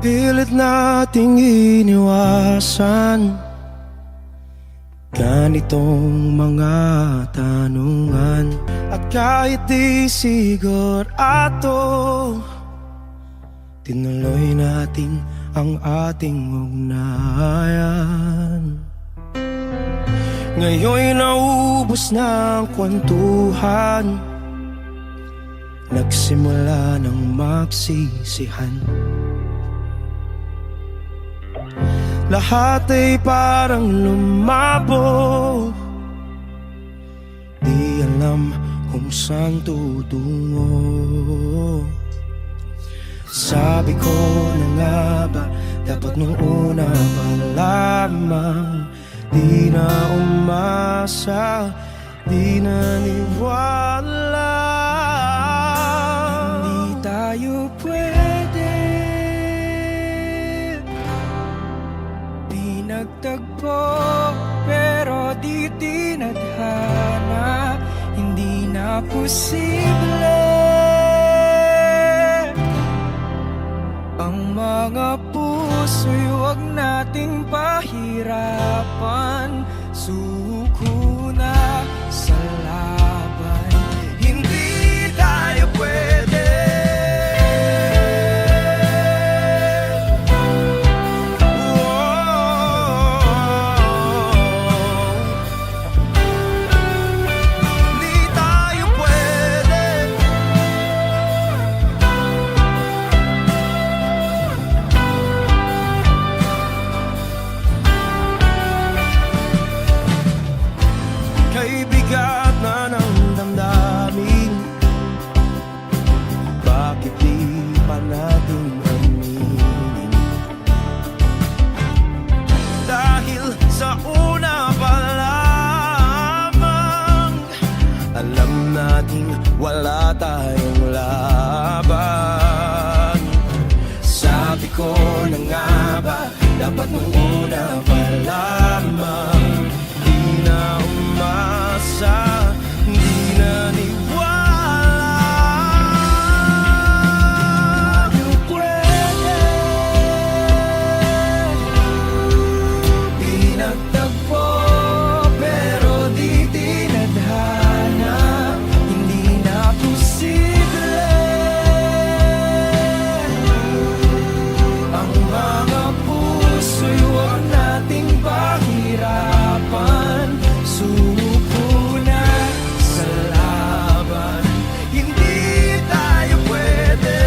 pilit nating iniwasan ganitong mga tanungan. At kahit di sigurado, tinuloy natin ang ating ugnayan. Ngayon'y naubos na ang kwentuhan, nagsimula ng magsisihan. Lahat ay parang lumabo, di alam kung saan tutungo. Sabi ko na nga ba, dapat nung una pa lamang, di na umasa, di naniwala. Hindi tayo pwede, di nagtagpo, pero di tinadhana. Hindi na posible ang mga puso'y huwag nating pahirapan. Suko na sa laban, hindi tayo pwede. Hindi tayo pwede. Kay bigat na ng damdamin, bakit di pa natin aminin? Dahil sa una pa lamang, alam nating wala tayong laban. Sabi ko na nga ba, dapat nung una pa lamang, di na umasa, di naniwala. Tayo pwede, di nagtagpo, pero di tinadhana. Hindi na posible ang mga puso'y huwag nating pahirapan. Suko na sa laban, hindi tayo pwede.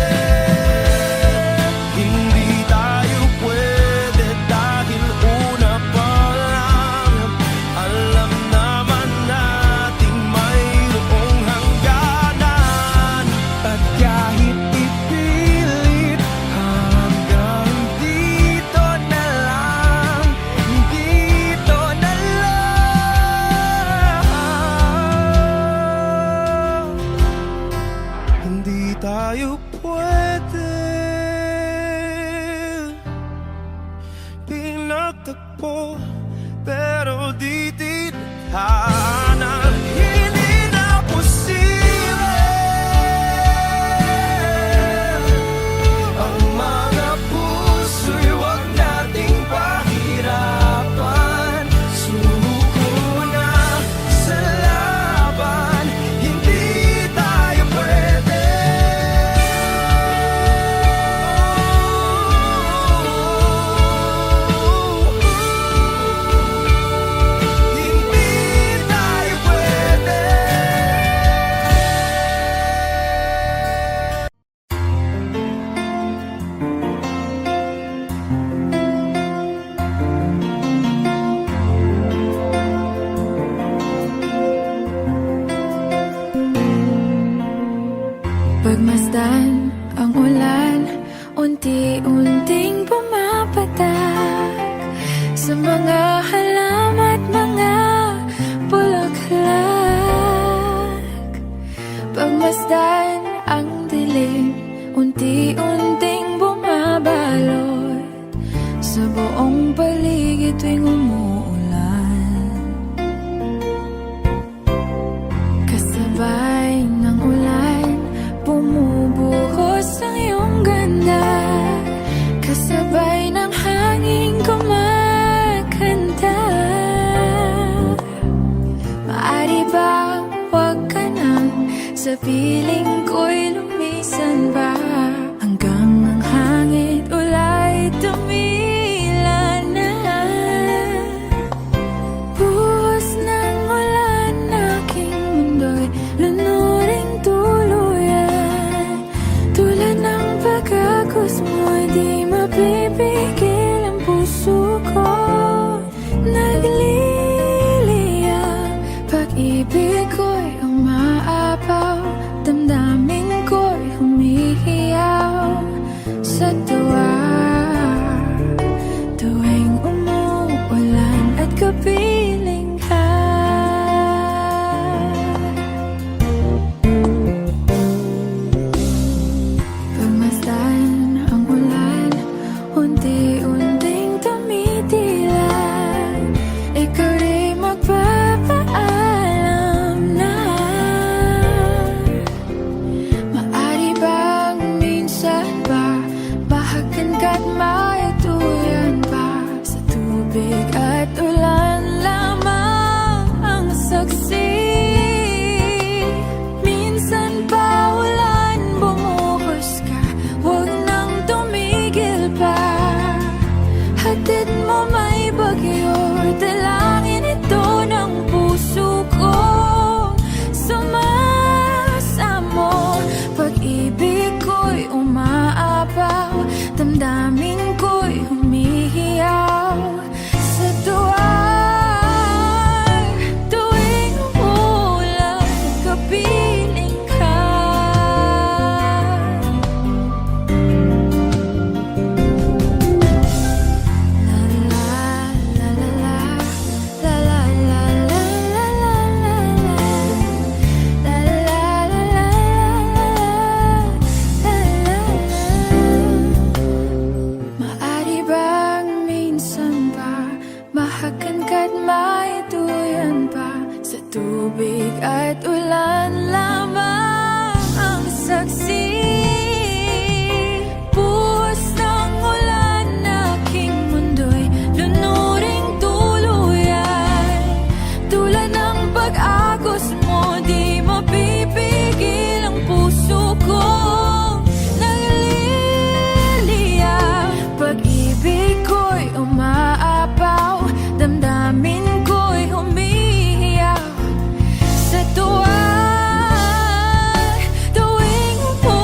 Hindi tayo pwede dahil una pa lang, alam naman nating mayroong hangganan. At kahit ipilit, hanggang dito na lang, dito na lang. Hindi tayo pwede, pinagtagpo, pero di tinadhana. Hindi na posible ang mga puso'y huwag nating pahirapan. Suko na sa laban, hindi tayo pwede. Hindi tayo pwede. Pagmasdan ang ulan, unti-unting pumapatak sa mga halaman at mga bulaklak. Pagmasdan ang dilim, unti-unting bumabalot sa buong paligid tuwing umuulan. Kasabay ng ulan, bumubuhos ang iyong ganda. Kasabay piling ko'y lumisan ba hanggang ang hangin ulay tumila na. Buhos ng ulan, aking mundo'y lunuring tuluyan. Tulad ng pagkagos mo'y di mapipigil ang puso ko. Nagliliyab, pag-ibig ko'y umaapaw, damdamin ko'y humihiyaw sa tuwa. Tuwing umuulan at kapiling ka, pagmasdan ang ulan, unti-unting tumitilay. Ikaw rin magpapaalam na. Maari bang minsan ba bahagan ka't maituyan pa? Sa tubig at ulan lamang ang saksi. Minsan pa ulan, bumuhos ka, huwag nang tumigil pa. Hatid mo may bagyo, dalangin ito ng puso ko. Sumasamo, pag-ibig ko'y umaapaw, damdamin ko'y humihiyaw sa tuwa. Tuwing umulan at kapiling ka, maari bang minsan ba mahagan ka't maituyan pa? Sa tubig at ulan lamang ang saksi. Buhos ng ulan, aking mundo'y lunuring tuluyan. Tulad ng pag-agos mo, di mapipigil ang puso ko. Nagliliyab, pag-ibig ko'y umaapaw, damdamin ko'y humihiyaw sa tuwa. Tuwing umuulan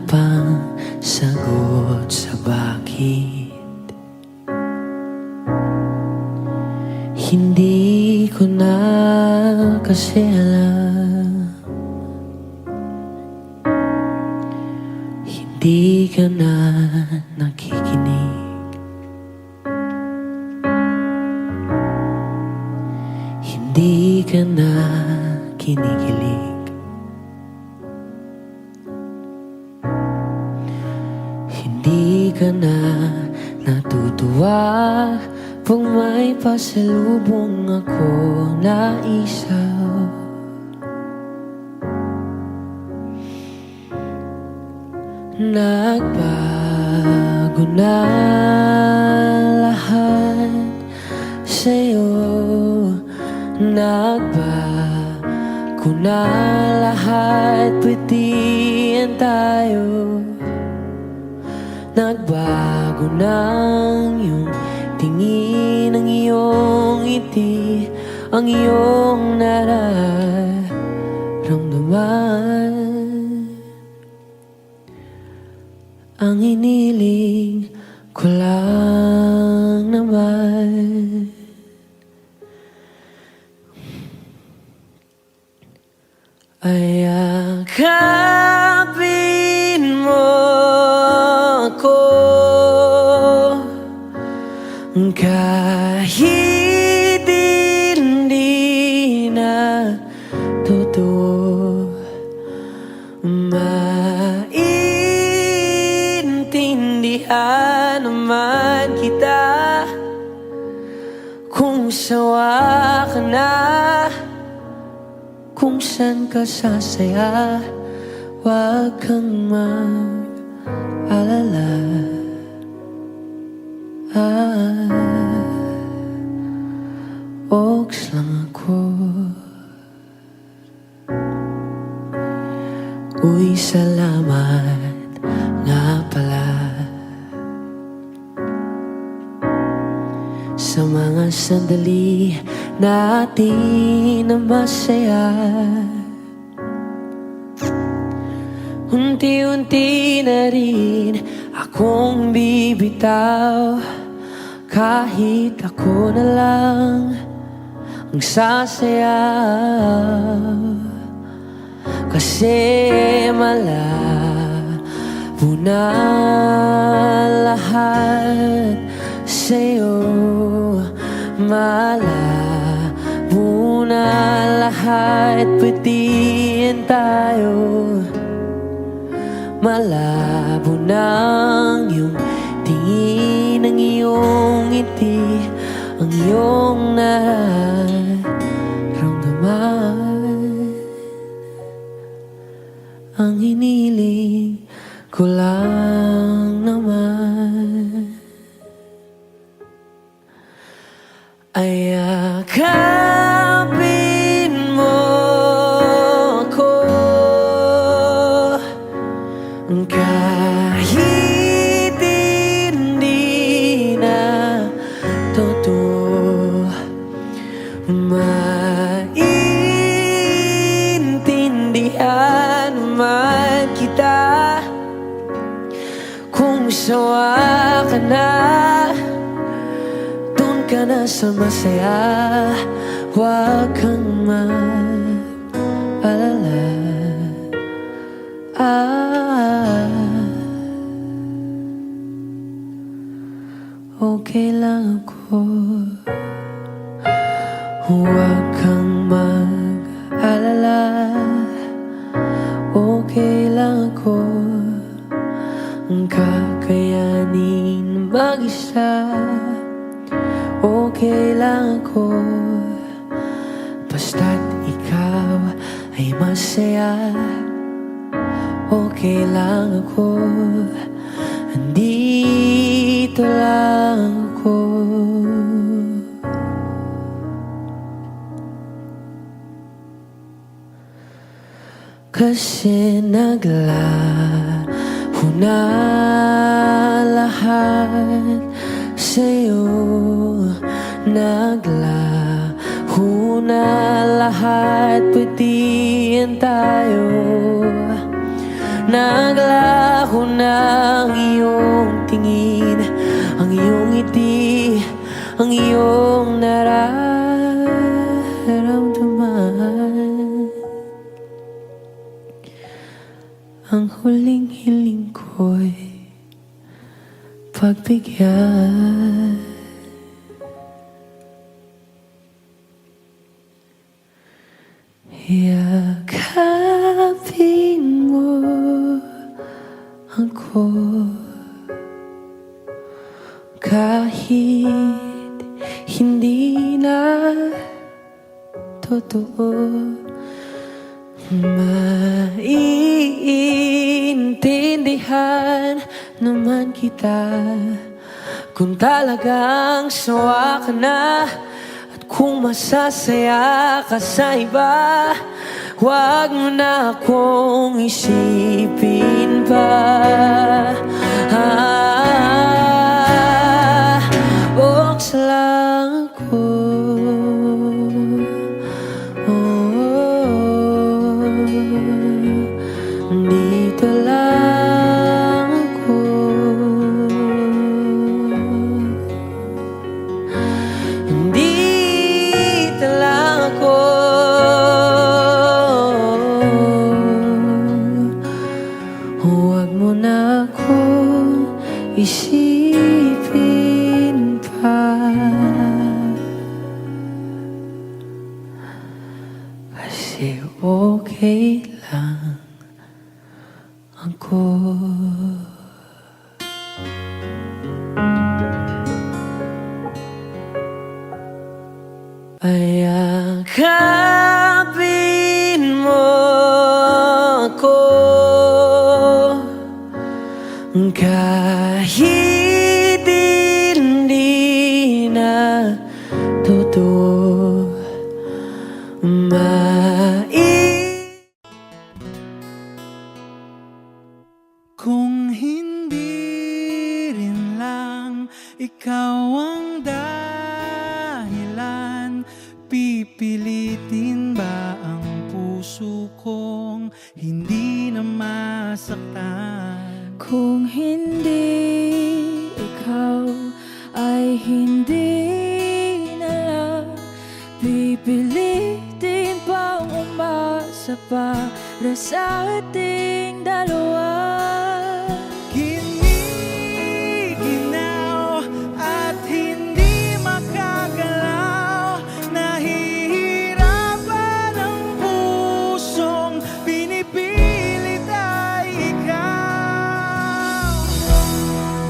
pang sagot sa bakit. Hindi ko na kasi alam. Hindi ka na nakikinig. Hindi ka na kinikilig. Hindi ka na natutuwa pag may pasalubong ako na isaw. Nagbago na lahat sa'yo. Nagbago na lahat, pwede yan tayo. Nagbago na ang iyong tingin, ang iyong ngiti, ang iyong nararamdaman. Ang iniling ko lang naman ay yakapin mo ako kahit hindi na totoo. Maintindihan naman kita kung sawa ka na, kung saan ka sasaya. Huwag kang mag-alala. Oaks lang ako. Uy, salamat nga pala sa mga sandali natin na masaya. Unti-unti na rin akong bibitaw, kahit ako na lang ang sasayaw. Kasi malabo na lahat sa'yo. Malabo na lahat, pwede yan tayo. Malabo na ang iyong tingin, ang iyong ngiti, ang iyong nararamdaman. Ang hiniling ko lang naman ay yakapin mo ako kahit hindi na totoo. Maintindihan naman kita kung sawa ka na, doon ka na sa masaya. Huwag kang mag-alala. Okay lang ako. Huwag kang mag-alala. Okay lang ako. Kakayanin mag-isa. Okay lang ako. Basta't ikaw ay masaya. Okay lang ako. Andito lang ako. Kasi naglaho na lahat sa'yo. Naglaho na lahat, pwede yan tayo. Naglaho ng iyong tingin, ang iyong ngiti, ang iyong nararamdaman. Ang huling hiling ko'y pagbigyan. Yakapin mo ako kahit hindi na totoo. Maiintindihan naman kita kung talagang sawa ka na. Kung masasaya ka sa iba, huwag mo na akong isipin pa. Buksan lang ako. Dito lang ako. Dito lang ako. Huwag mo na akong isipin pa. Kasi okay lang ako. Ayakapin mo ako kahit hindi na totoo. Kung hindi rin lang ikaw ang dahilan, pipilitin ba ang puso kong hindi na masaktan? Kung hindi ikaw ay hindi na lang, pipilitin bang umasa para sa ating dalawa? Giniginaw at hindi makagalaw, nahihirapan ang pusong pinipilit ay ikaw.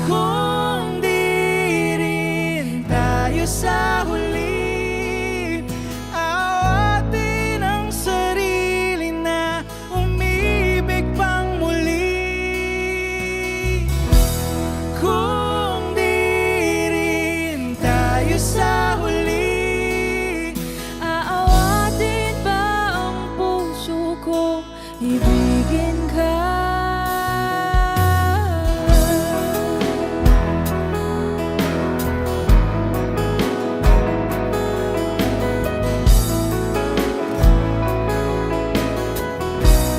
Kung di rin tayo sa huli, awatin ang sarili na umibig pang muli. Kung di rin tayo sa huli, Aawatin ba ang puso ko, ibigin ka?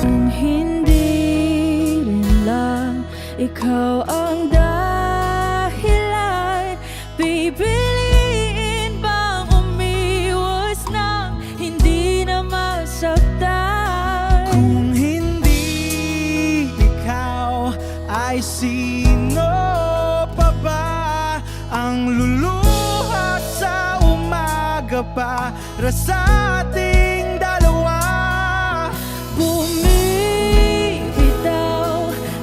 Kung hindi rin lang ikaw ang dahilan, pipiliin bang umiwas nang hindi na masaktan? kung hindi ikaw, ay sino pa ba ang luluha sa umaga para sa ating dalawa? Bumibitaw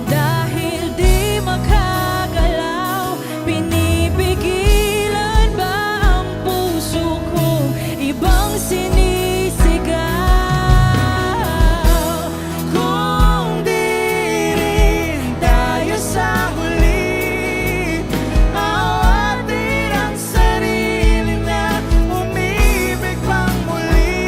dahil di makagalaw, pinipigilan ba ang puso kong ibang sinisigaw? Kung di rin tayo sa huli, awatin ang sarili na umibig pang muli.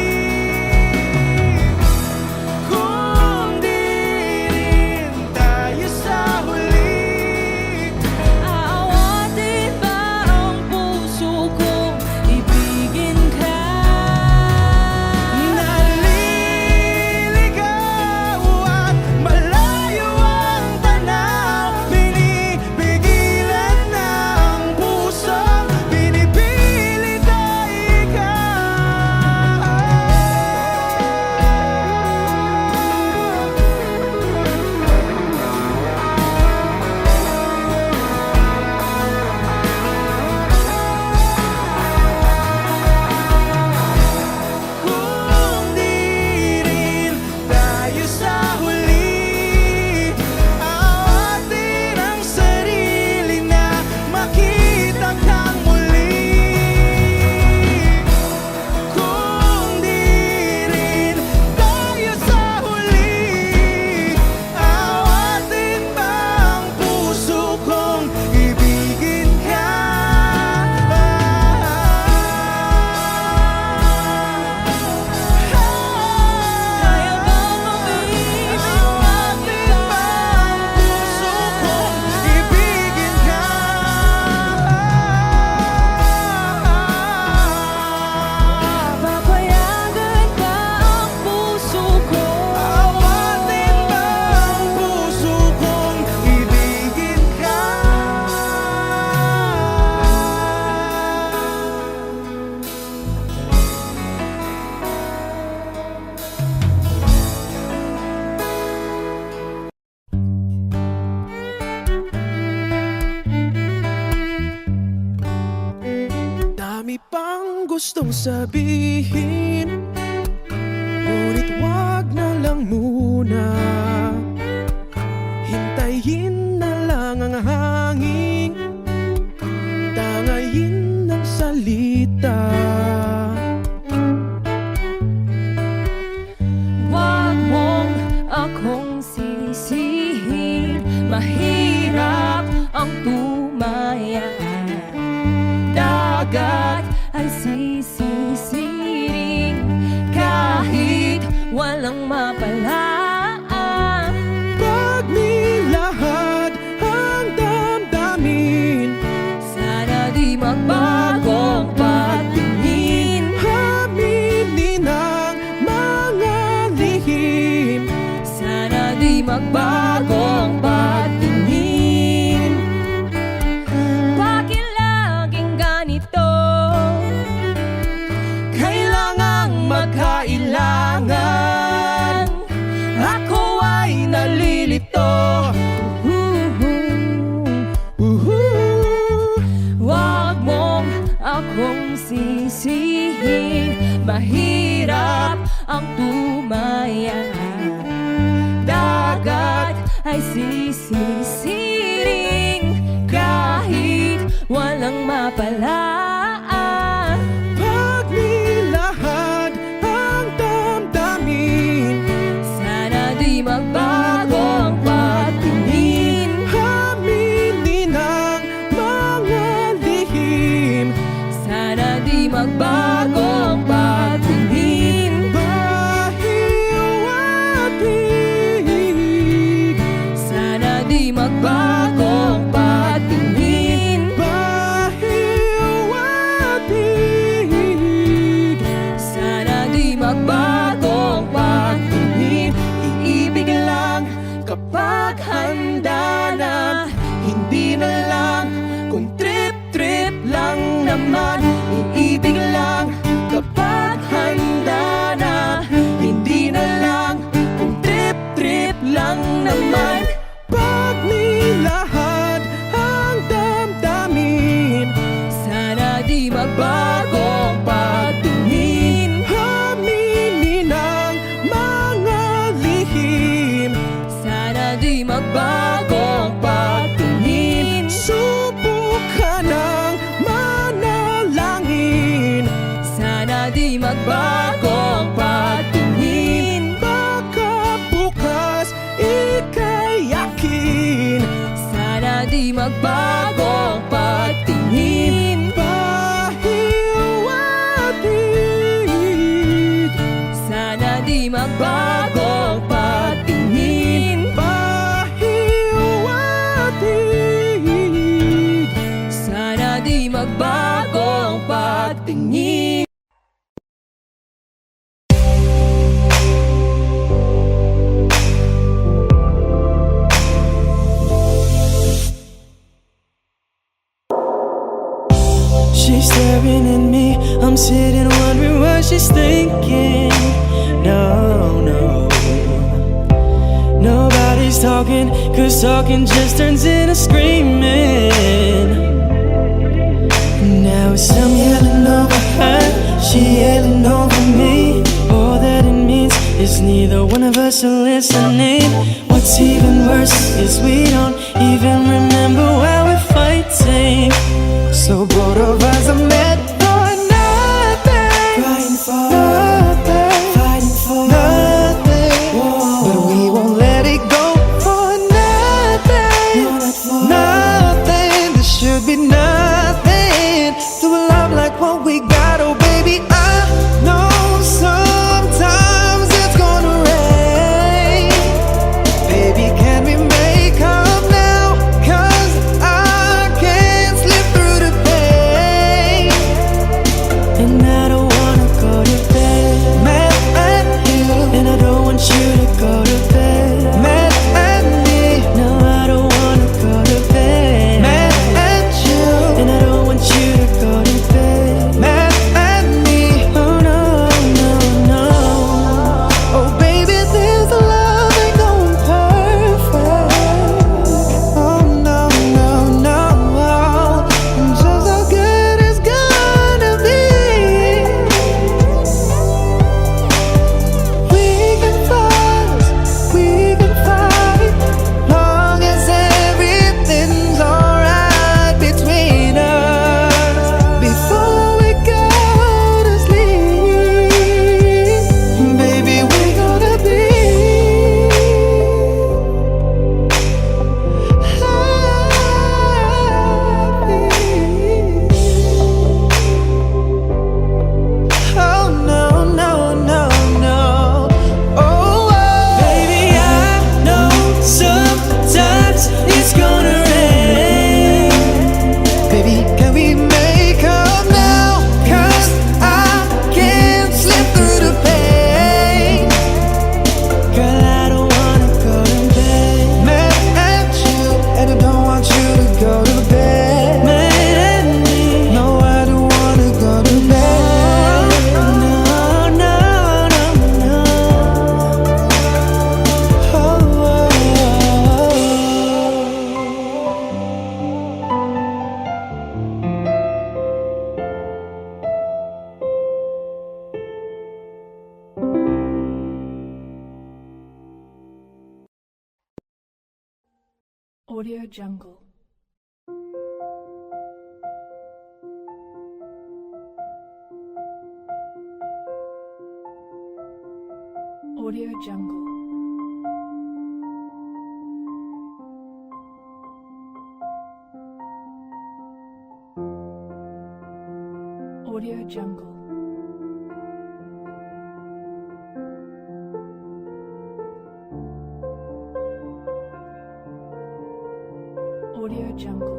gustong sabihin, ngunit wag na lang muna. Hintayin na lang ang hangin, tangayin ng salita. Wag mong akong sisihin, mahirap ang tumaya. Dagat ay sisisiring kahit walang mapalaan. Pag nilahad ang damdamin, Sana di magbagong patingin. aminin ang mga lihim. Sana di magbagong patingin. Bakit laging ganito? Kailangang magkailangan, ako ay nalilito. Wag mong akong sisihin, mahirap ang tumaya. Dagat ay sisisiring kahit walang mapalaan. Pag nilahad ang damdamin, Sana di magbagong patingin. aminin ang mga lihim. Sana di magbagong patingin. Bahiwatig, Sana di magbagong patingin. bahiwatig. Sana di magbagong patingin. Iibig lang kapag handa na, hindi na lang kung trip-trip lang naman. Iibig lang kapag handa na, hindi na lang kung trip-trip lang naman. Pag nilahad ang damdamin, Sana di magbagong patingin. aminin ang mga lihim. Sana di magbagong patingin. Subukan ng manalangin, Sana di magbagong patingin. baka bukas ika'y yakin. Sana di magbagong patingin. Bahiwatig, Sana di magbagong patingin. bahiwatig. Sana di magbagong patingin. She's staring at me, I'm sitting wondering what she's thinking. No, no, nobody's talking, cause talking just turns into screaming. Now it's I'm yelling over her, she yelling over me. All that it means is neither one of us are listening. What's even worse is we don't even remember why we're fighting. So both of us are mad for nothing, fighting for nothing, fighting for nothing. But we won't let it go for nothing, nothing. There should be nothing to a love like what we got. Oh baby, I know sometimes it's gonna rain. Baby, can we make up now? 'Cause I can't slip through the pain. Audio Jungle. Audio Jungle. Audio Jungle. Audio Jungle.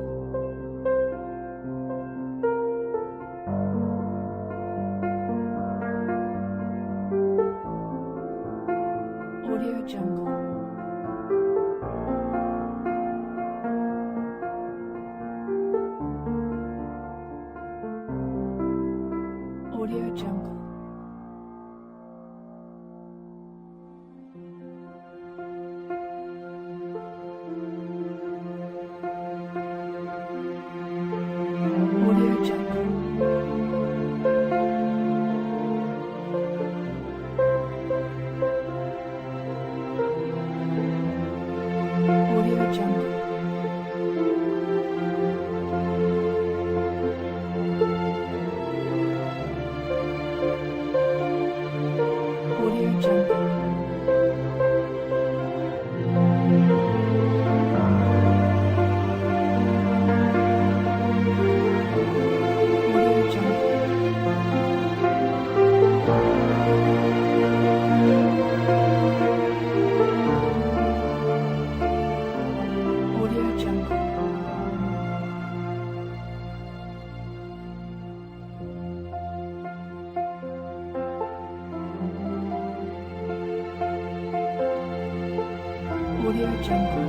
Audio Jungle. Audio Jungle. Audio Jungle. Audio Jungle. Audio Jungle. Audio Jungle. Audio Jungle. Audio Jungle.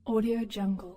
Audio Jungle.